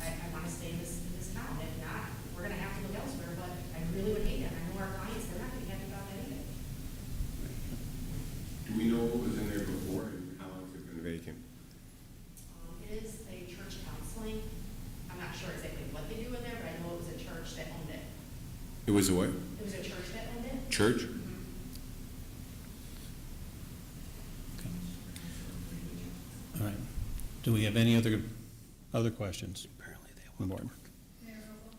I wanna stay in this town. If not, we're gonna have to look elsewhere, but I really would hate that. I know our clients, they're not gonna be happy about that either. Do we know what was in there before and how long has it been vacant? It is a church counseling, I'm not sure exactly what they do in there, but I know it was a church that owned it. It was a what? It was a church that owned it. Church? All right. Do we have any other questions? Apparently they on the board? Mayor Vogel?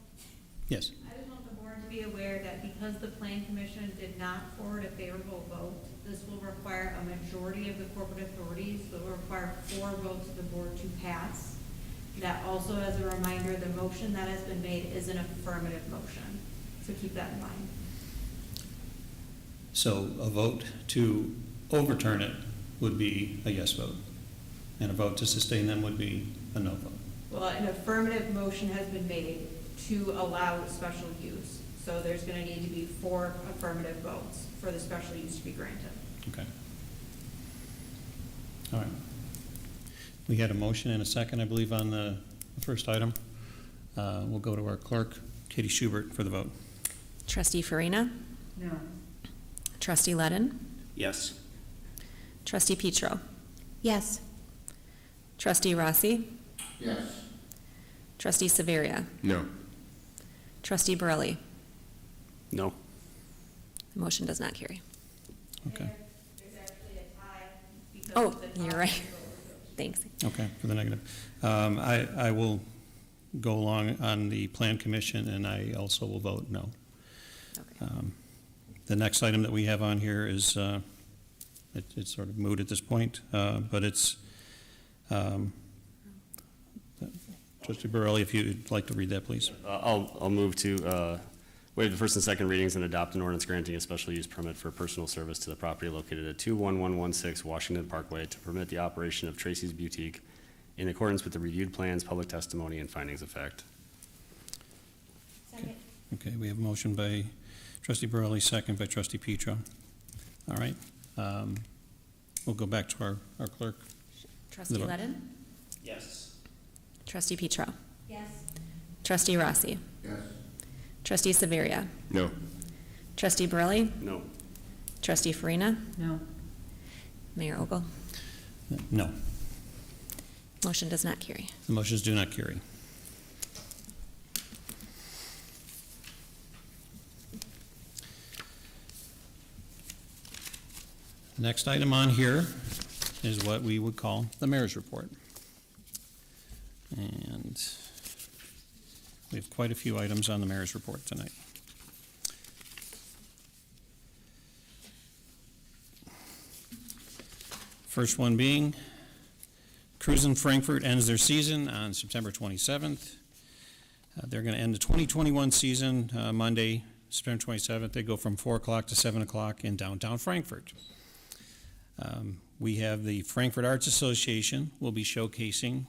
Yes. I just want the board to be aware that because the plan commission did not forward a favorable vote, this will require a majority of the corporate authorities, so it will require 4 votes of the board to pass. That also, as a reminder, the motion that has been made is an affirmative motion, so keep that in mind. So a vote to overturn it would be a yes vote, and a vote to sustain them would be a no vote. Well, an affirmative motion has been made to allow special use, so there's gonna need to be 4 affirmative votes for the special use to be granted. Okay. All right. We had a motion and a second, I believe, on the first item. We'll go to our clerk, Katie Schubert, for the vote. Trustee Farina? No. Trustee Ledden? Yes. Trustee Petro? Yes. Trustee Rossi? Yes. Trustee Severia? No. Trustee Borelli? No. The motion does not carry. Okay. There's actually a tie because Oh, of the you're top right. vote. Thanks. Okay, for the negative. I will go along on the Plan Commission, and I also will vote no. Okay. The next item that we have on here is, it's sort of moot at this point, but it's, Trustee Borelli, if you'd like to read that, please. I'll move to waive the first and second readings and adopt an ordinance granting a special use permit for personal service to the property located at 21116 Washington Parkway to permit the operation of Tracy's Boutique in accordance with the reviewed plans, public testimony, and findings of fact. Second. Okay, we have a motion by Trustee Borelli, second by Trustee Petro. All right. We'll go back to our clerk. Trustee vote. Ledden? Yes. Trustee Petro? Yes. Trustee Rossi? Yes. Trustee Severia? No. Trustee Borelli? No. Trustee Farina? No. Mayor Ogle? No. Motion does not carry. The motions do not carry. The next item on here is what we would call the mayor's report. And we have quite a few items on the mayor's report tonight. First one being, Cruise in Frankfort ends their season on September 27th. They're going to end the 2021 season Monday, September 27th. They go from 4 o'clock to 7 o'clock in downtown Frankfort. We have the Frankfort Arts Association will be showcasing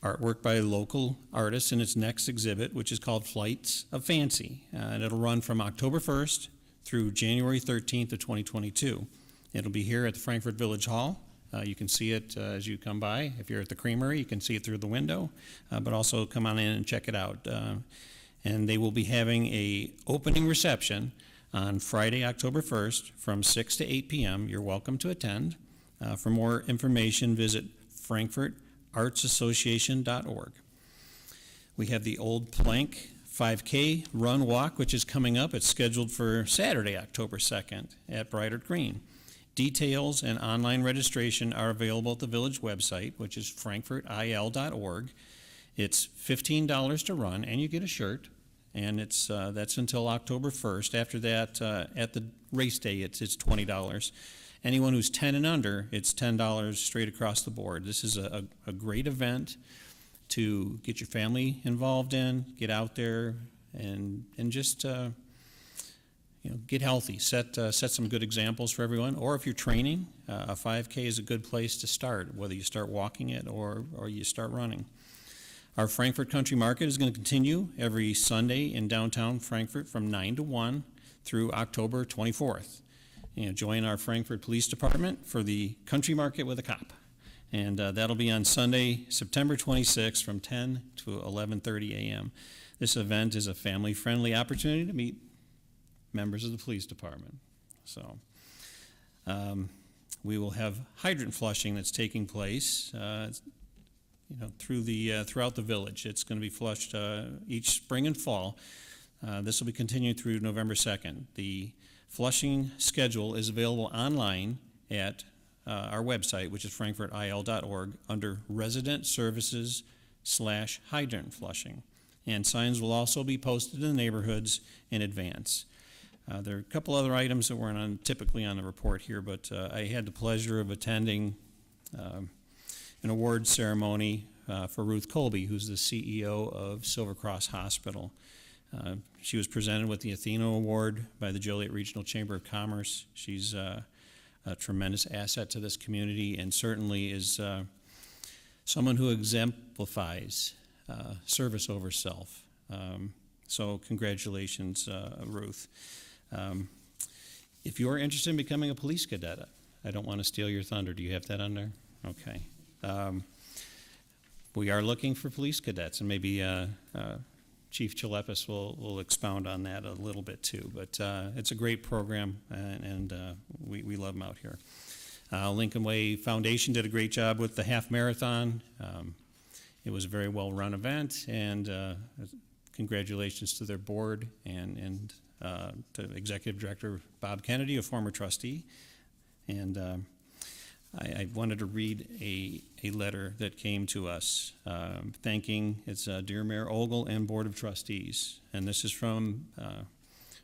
artwork by local artists in its next exhibit, which is called Flights of Fancy. And it'll run from October 1st through January 13th of 2022. It'll be here at the Frankfort Village Hall. You can see it as you come by. If you're at the Creamery, you can see it through the window, but also come on in and check it out. And they will be having a opening reception on Friday, October 1st from 6 to 8 p.m. You're welcome to attend. For more information, visit frankfortartsassociation.org. We have the Old Plank 5K Run Walk, which is coming up. It's scheduled for Saturday, October 2nd at Brighter Green. Details and online registration are available at the village website, which is frankfortil.org. It's $15 to run, and you get a shirt, and it's that's until October 1st. After that, at the race day, it's $20. Anyone who's 10 and under, it's $10 straight across the board. This is a great event to get your family involved in, get out there, and just get healthy. Set some good examples for everyone. Or if you're training, a 5K is a good place to start, whether you start walking it or you start running. Our Frankfort Country Market is going to continue every Sunday in downtown Frankfort from 9 to 1 through October 24th. Join our Frankfort Police Department for the Country Market with a Cop. And that'll be on Sunday, September 26th from 10 to 11:30 a.m. This event is a family-friendly opportunity to meet members of the police department. So we will have hydrant flushing that's taking place throughout the village. It's going to be flushed each spring and fall. This will be continued through November 2nd. The flushing schedule is available online at our website, which is frankfortil.org, under Resident Services/hydrant flushing. And signs will also be posted in the neighborhoods in advance. There are a couple other items that weren't typically on the report here, but I had the pleasure of attending an award ceremony for Ruth Colby, who's the CEO of Silver Cross Hospital. She was presented with the Athena Award by the Joliet Regional Chamber of Commerce. She's a tremendous asset to this community and certainly is someone who exemplifies service over self. So congratulations, Ruth. If you're interested in becoming a police cadet, I don't want to steal your thunder. Do you have that on there? Okay. We are looking for police cadets, and maybe Chief Ch.6 will expound on that a little bit too. But it's a great program, and we love them out here. Lincoln Way Foundation did a great job with the half marathon. It was a very well-run event, and congratulations to their board and to Executive Director Bob Kennedy, a former trustee. And I wanted to read a letter that came to us thanking, it's Dear Mayor Ogle and Board of Trustees. And this is from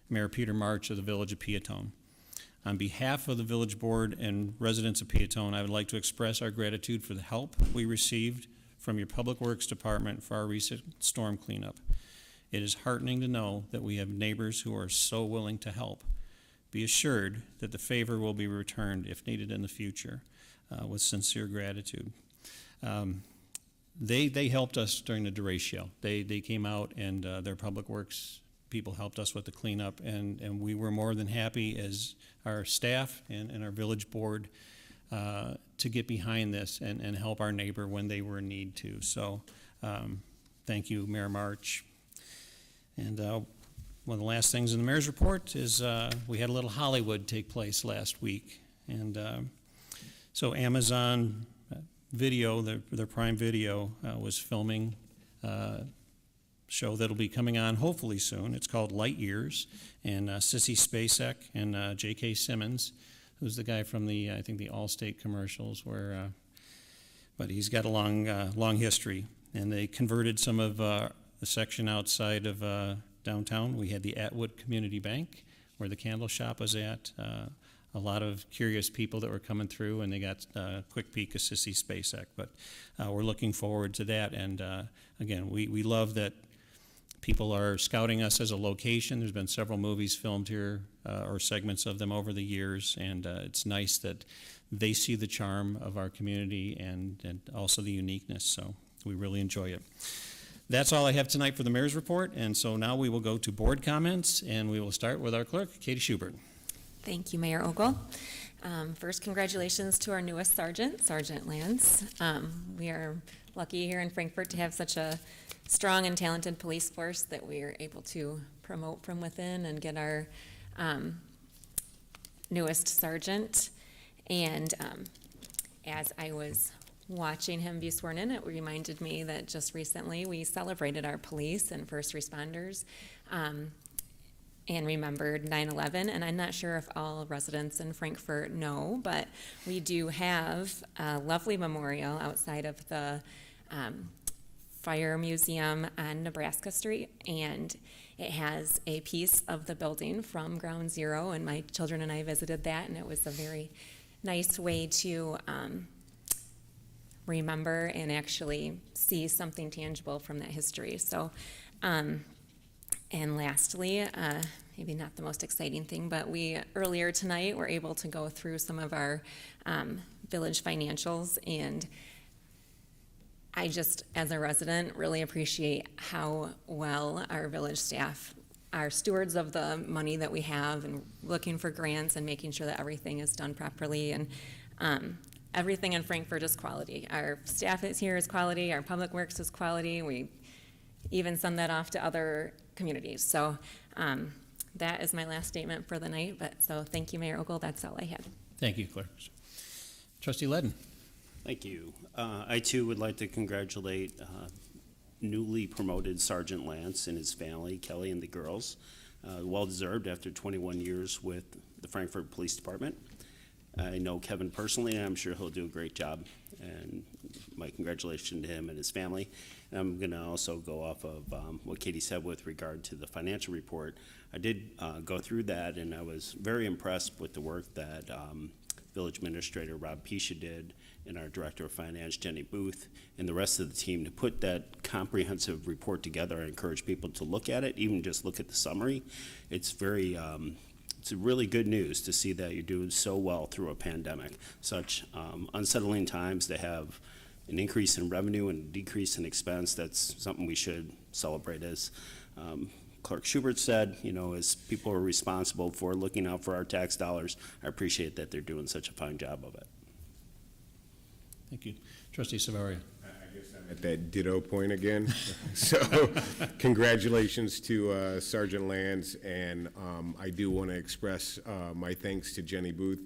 Mayor Peter March of the Village of Peatone. On behalf of the Village Board and residents of Peatone, I would like to express our gratitude for the help we received from your Public Works Department for our recent storm cleanup. It is heartening to know that we have neighbors who are so willing to help. Be assured that the favor will be returned if needed in the future, with sincere gratitude. They helped us during the derecho. They came out and their Public Works people helped us with the cleanup, and we were more than happy as our staff and our village board to get behind this and help our neighbor when they were in need too. So thank you, Mayor March. And one of the last things in the mayor's report is we had a little Hollywood take place last week. And so Amazon video, their Prime Video was filming show that'll be coming on hopefully soon. It's called Light Years, and Sissy Spacek and J.K. Simmons, who's the guy from the I think the Allstate commercials, but he's got a long history. And they converted some of the section outside of downtown. We had the Atwood Community Bank, where the candle shop was at. A lot of curious people that were coming through, and they got a quick peek of Sissy Spacek. But we're looking forward to that. And again, we love that people are scouting us as a location. There's been several movies filmed here, or segments of them over the years, and it's nice that they see the charm of our community and also the uniqueness. So we really enjoy it. That's all I have tonight for the mayor's report, and so now we will go to board comments, and we will start with our clerk, Katie Schubert. Thank you, Mayor Ogle. First, congratulations to our newest sergeant, Sergeant Lanz. We are lucky here in Frankfort to have such a strong and talented police force that we are able to promote from within and get our newest sergeant. And as I was watching him be sworn in, it reminded me that just recently we celebrated our police and first responders and remembered 9/11. And I'm not sure if all residents in Frankfort know, but we do have a lovely memorial outside of the Fire Museum on Nebraska Street, and it has a piece of the building from Ground Zero, and my children and I visited that, and it was a very nice way to remember and actually see something tangible from that history. So, and lastly, maybe not the most exciting thing, but we earlier tonight were able to go through some of our village financials, and I just, as a resident, really appreciate how well our village staff are stewards of the money that we have and looking for grants and making sure that everything is done properly. And everything in Frankfort is quality. Our staff is here is quality. Our public works is quality. We even send that off to other communities. So that is my last statement for the night. But so thank you, Mayor Ogle. That's all I had. Thank you, Clerk. Trustee Ledden. Thank you. I too would like to congratulate newly promoted Sergeant Lance and his family, Kelly and the girls. Well deserved after 21 years with the Frankfort Police Department. I know Kevin personally, and I'm sure he'll do a great job. And my congratulations to him and his family. And I'm going to also go off of what Katie said with regard to the financial report. I did go through that, and I was very impressed with the work that Village Administrator Rob Pisha did, and our Director of Finance, Jenny Booth, and the rest of the team to put that comprehensive report together. I encourage people to look at it, even just look at the summary. It's very, it's really good news to see that you're doing so well through a pandemic. Such unsettling times to have an increase in revenue and a decrease in expense. That's something we should celebrate. As Clerk Schubert said, you know, as people are responsible for looking out for our tax dollars, I appreciate that they're doing such a fine job of it. Thank you. Trustee Savaria. I guess I'm at that ditto point again. So congratulations to Sergeant Lanz, and I do want to express my thanks to Jenny Booth.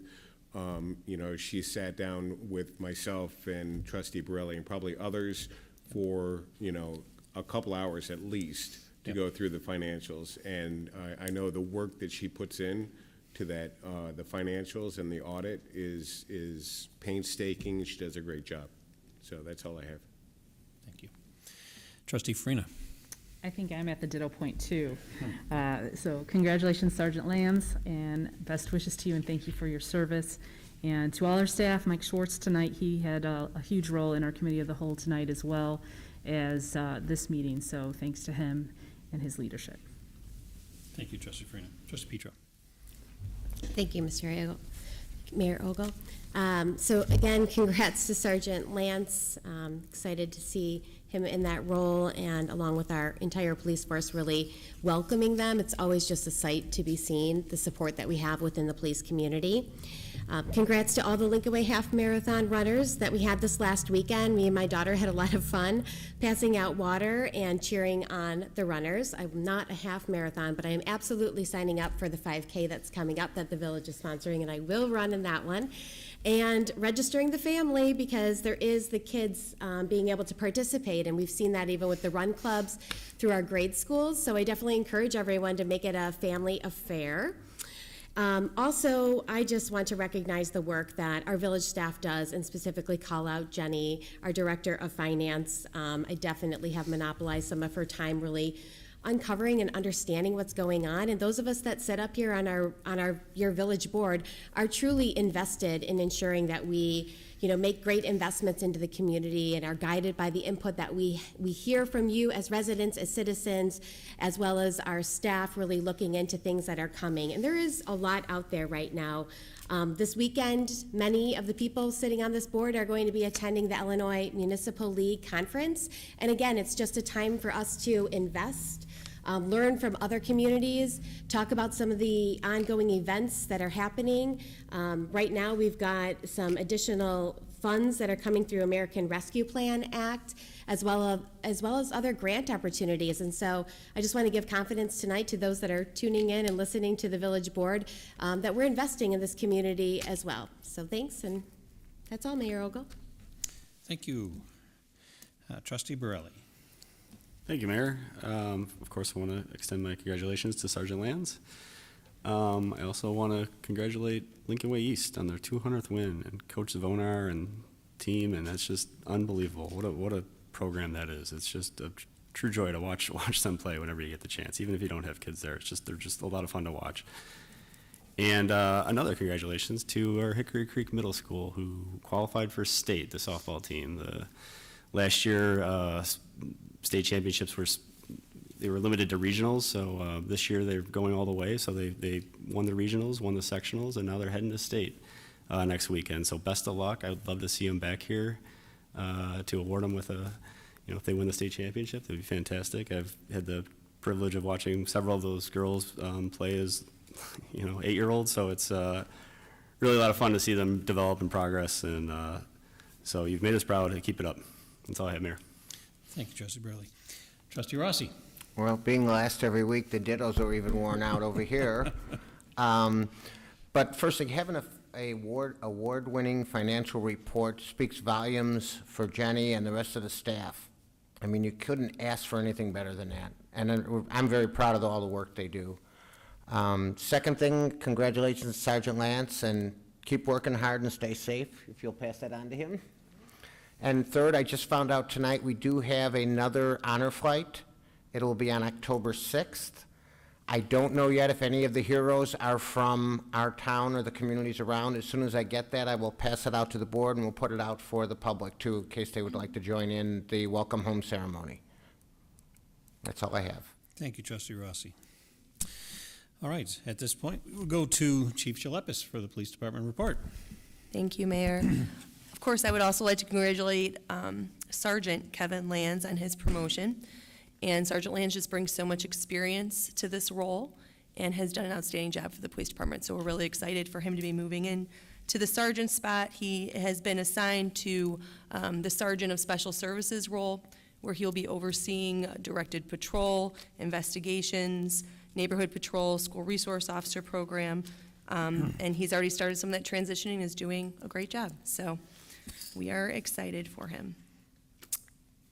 You know, she sat down with myself and Trustee Borelli and probably others for, you know, a couple hours at least to go through the financials. And I know the work that she puts in to that, the financials and the audit is painstaking. She does a great job. So that's all I have. Thank you. Trustee Farina. I think I'm at the ditto point too. So congratulations, Sergeant Lanz, and best wishes to you, and thank you for your service. And to all our staff, Mike Schwartz tonight, he had a huge role in our committee of the whole tonight as well as this meeting. So thanks to him and his leadership. Thank you, Trustee Farina. Trustee Petro. Thank you, Mr. Mayor Ogle. So again, congrats to Sergeant Lance. Excited to see him in that role, and along with our entire police force really welcoming them. It's always just a sight to be seen, the support that we have within the police community. Congrats to all the Lincoln Way Half Marathon runners that we had this last weekend. Me and my daughter had a lot of fun passing out water and cheering on the runners. I'm not a half marathon, but I am absolutely signing up for the 5K that's coming up that the village is sponsoring, and I will run in that one. And registering the family, because there is the kids being able to participate, and we've seen that even with the run clubs through our grade schools. So I definitely encourage everyone to make it a family affair. Also, I just want to recognize the work that our village staff does, and specifically call out Jenny, our Director of Finance. I definitely have monopolized some of her time really uncovering and understanding what's going on. And those of us that sit up here on your village board are truly invested in ensuring that we make great investments into the community and are guided by the input that we hear from you as residents, as citizens, as well as our staff really looking into things that are coming. And there is a lot out there right now. This weekend, many of the people sitting on this board are going to be attending the Illinois Municipal League Conference. And again, it's just a time for us to invest, learn from other communities, talk about some of the ongoing events that are happening. Right now, we've got some additional funds that are coming through American Rescue Plan Act, as well as other grant opportunities. And so I just want to give confidence tonight to those that are tuning in and listening to the village board that we're investing in this community as well. So thanks, and that's all, Mayor Ogle. Thank you. Trustee Borelli. Thank you, Mayor. Of course, I want to extend my congratulations to Sergeant Lanz. I also want to congratulate Lincoln Way East on their 200th win, and Coach Zvonar and team, and that's just unbelievable. What a program that is. It's just a true joy to watch them play whenever you get the chance, even if you don't have kids there. They're just a lot of fun to watch. And another congratulations to our Hickory Creek Middle School, who qualified for state, the softball team. Last year, state championships were limited to regionals, so this year they're going all the way. So they won the regionals, won the sectionals, and now they're heading to state next weekend. So best of luck. I would love to see them back here to award them with if they win the state championship, that'd be fantastic. I've had the privilege of watching several of those girls play as 8-year-olds, so it's really a lot of fun to see them develop and progress. And so you've made us proud. Keep it up. That's all I have, Mayor. Thank you, Trustee Burley. Trustee Rossi. Well, being last every week, the dittos are even worn out over here. But first, having a award-winning financial report speaks volumes for Jenny and the rest of the staff. I mean, you couldn't ask for anything better than that. And I'm very proud of all the work they do. Second thing, congratulations to Sergeant Lanz, and keep working hard and stay safe, if you'll pass that on to him. And third, I just found out tonight we do have another honor flight. It'll be on October 6th. I don't know yet if any of the heroes are from our town or the communities around. As soon as I get that, I will pass it out to the board, and we'll put it out for the public too, in case they would like to join in the welcome home ceremony. That's all I have. Thank you, Trustee Rossi. All right, at this point, we'll go to Chief Ch.6 for the Police Department report. Thank you, Mayor. Of course, I would also like to congratulate Sergeant Kevin Lanz on his promotion. And Sergeant Lanz just brings so much experience to this role and has done an outstanding job for the police department. So we're really excited for him to be moving in to the sergeant spot. He has been assigned to the Sergeant of Special Services role, where he'll be overseeing directed patrol, investigations, neighborhood patrol, school resource officer program. And he's already started some of that transitioning and is doing a great job. So we are excited for him.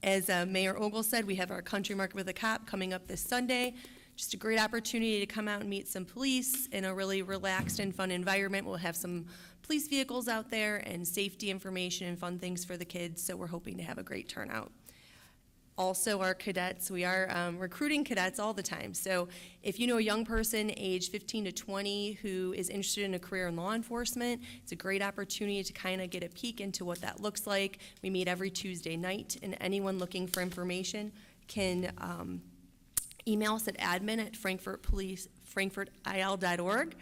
As Mayor Ogle said, we have our Country Market with a Cop coming up this Sunday. Just a great opportunity to come out and meet some police in a really relaxed and fun environment. We'll have some police vehicles out there and safety information and fun things for the kids, so we're hoping to have a great turnout. Also, our cadets, we are recruiting cadets all the time. So if you know a young person age 15 to 20 who is interested in a career in law enforcement, it's a great opportunity to kind of get a peek into what that looks like. We meet every Tuesday night, and anyone looking for information can email us at admin@frankfortil.org.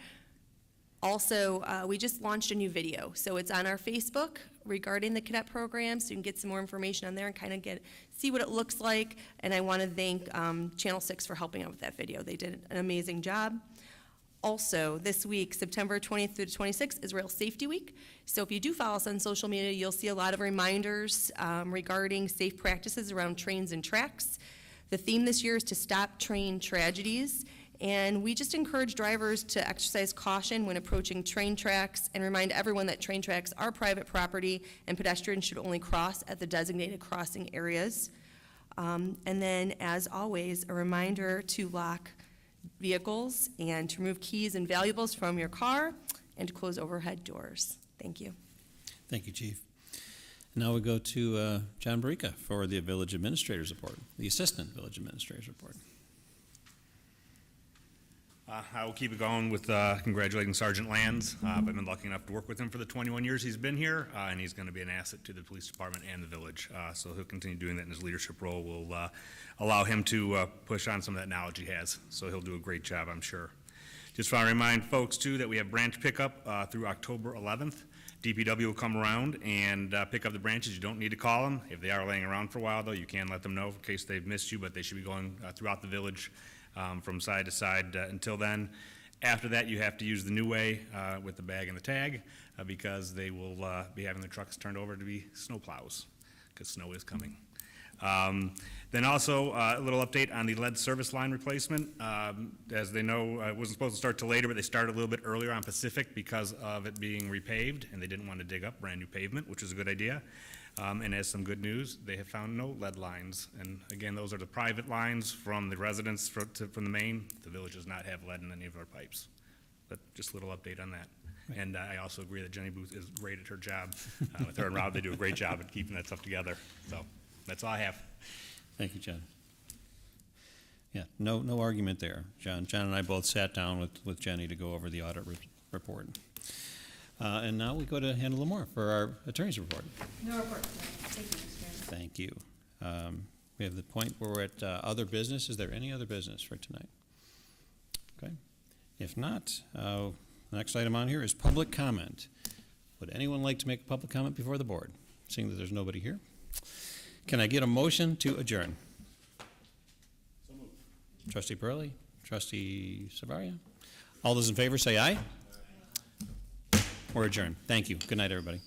Also, we just launched a new video, so it's on our Facebook regarding the cadet program, so you can get some more information on there and kind of see what it looks like. And I want to thank Channel 6 for helping out with that video. They did an amazing job. Also, this week, September 20th through the 26th, is Rail Safety Week. So if you do follow us on social media, you'll see a lot of reminders regarding safe practices around trains and tracks. The theme this year is to stop train tragedies, and we just encourage drivers to exercise caution when approaching train tracks and remind everyone that train tracks are private property and pedestrians should only cross at the designated crossing areas. And then, as always, a reminder to lock vehicles and to remove keys and valuables from your car and to close overhead doors. Thank you. Thank you, Chief. Now we go to John Barica for the Village Administrator's Report, the Assistant Village Administrator's Report. I will keep it going with congratulating Sergeant Lanz. I've been lucky enough to work with him for the 21 years he's been here, and he's going to be an asset to the police department and the village. So he'll continue doing that in his leadership role. Will allow him to push on some of that knowledge he has. So he'll do a great job, I'm sure. Just want to remind folks, too, that we have branch pickup through October 11th. DPW will come around and pick up the branches. You don't need to call them. If they are laying around for a while, though, you can let them know in case they've missed you, but they should be going throughout the village from side to side until then. After that, you have to use the new way with the bag and the tag because they will be having their trucks turned over to be snow plows because snow is coming. Then also a little update on the lead service line replacement. As they know, it wasn't supposed to start till later, but they started a little bit earlier on Pacific because of it being repaved, and they didn't want to dig up brand new pavement, which is a good idea. And as some good news, they have found no lead lines. And again, those are the private lines from the residents from the main. The village does not have lead in any of our pipes. But just a little update on that. And I also agree that Jenny Booth is great at her job. With her and Rob, they do a great job at keeping that stuff together. So that's all I have. Thank you, John. Yeah, no argument there. John and I both sat down with Jenny to go over the audit report. And now we go to Hannah Lamore for our attorney's report. No report. Thank you, Mr. Chairman. Thank you. We have the point where we're at other business. Is there any other business for tonight? Okay. If not, the next item on here is public comment. Would anyone like to make a public comment before the board? Seeing that there's nobody here. Can I get a motion to adjourn? So moved. Trustee Pearlie, Trustee Savaria. All those in favor say aye. We're adjourned. Thank you. Good night, everybody.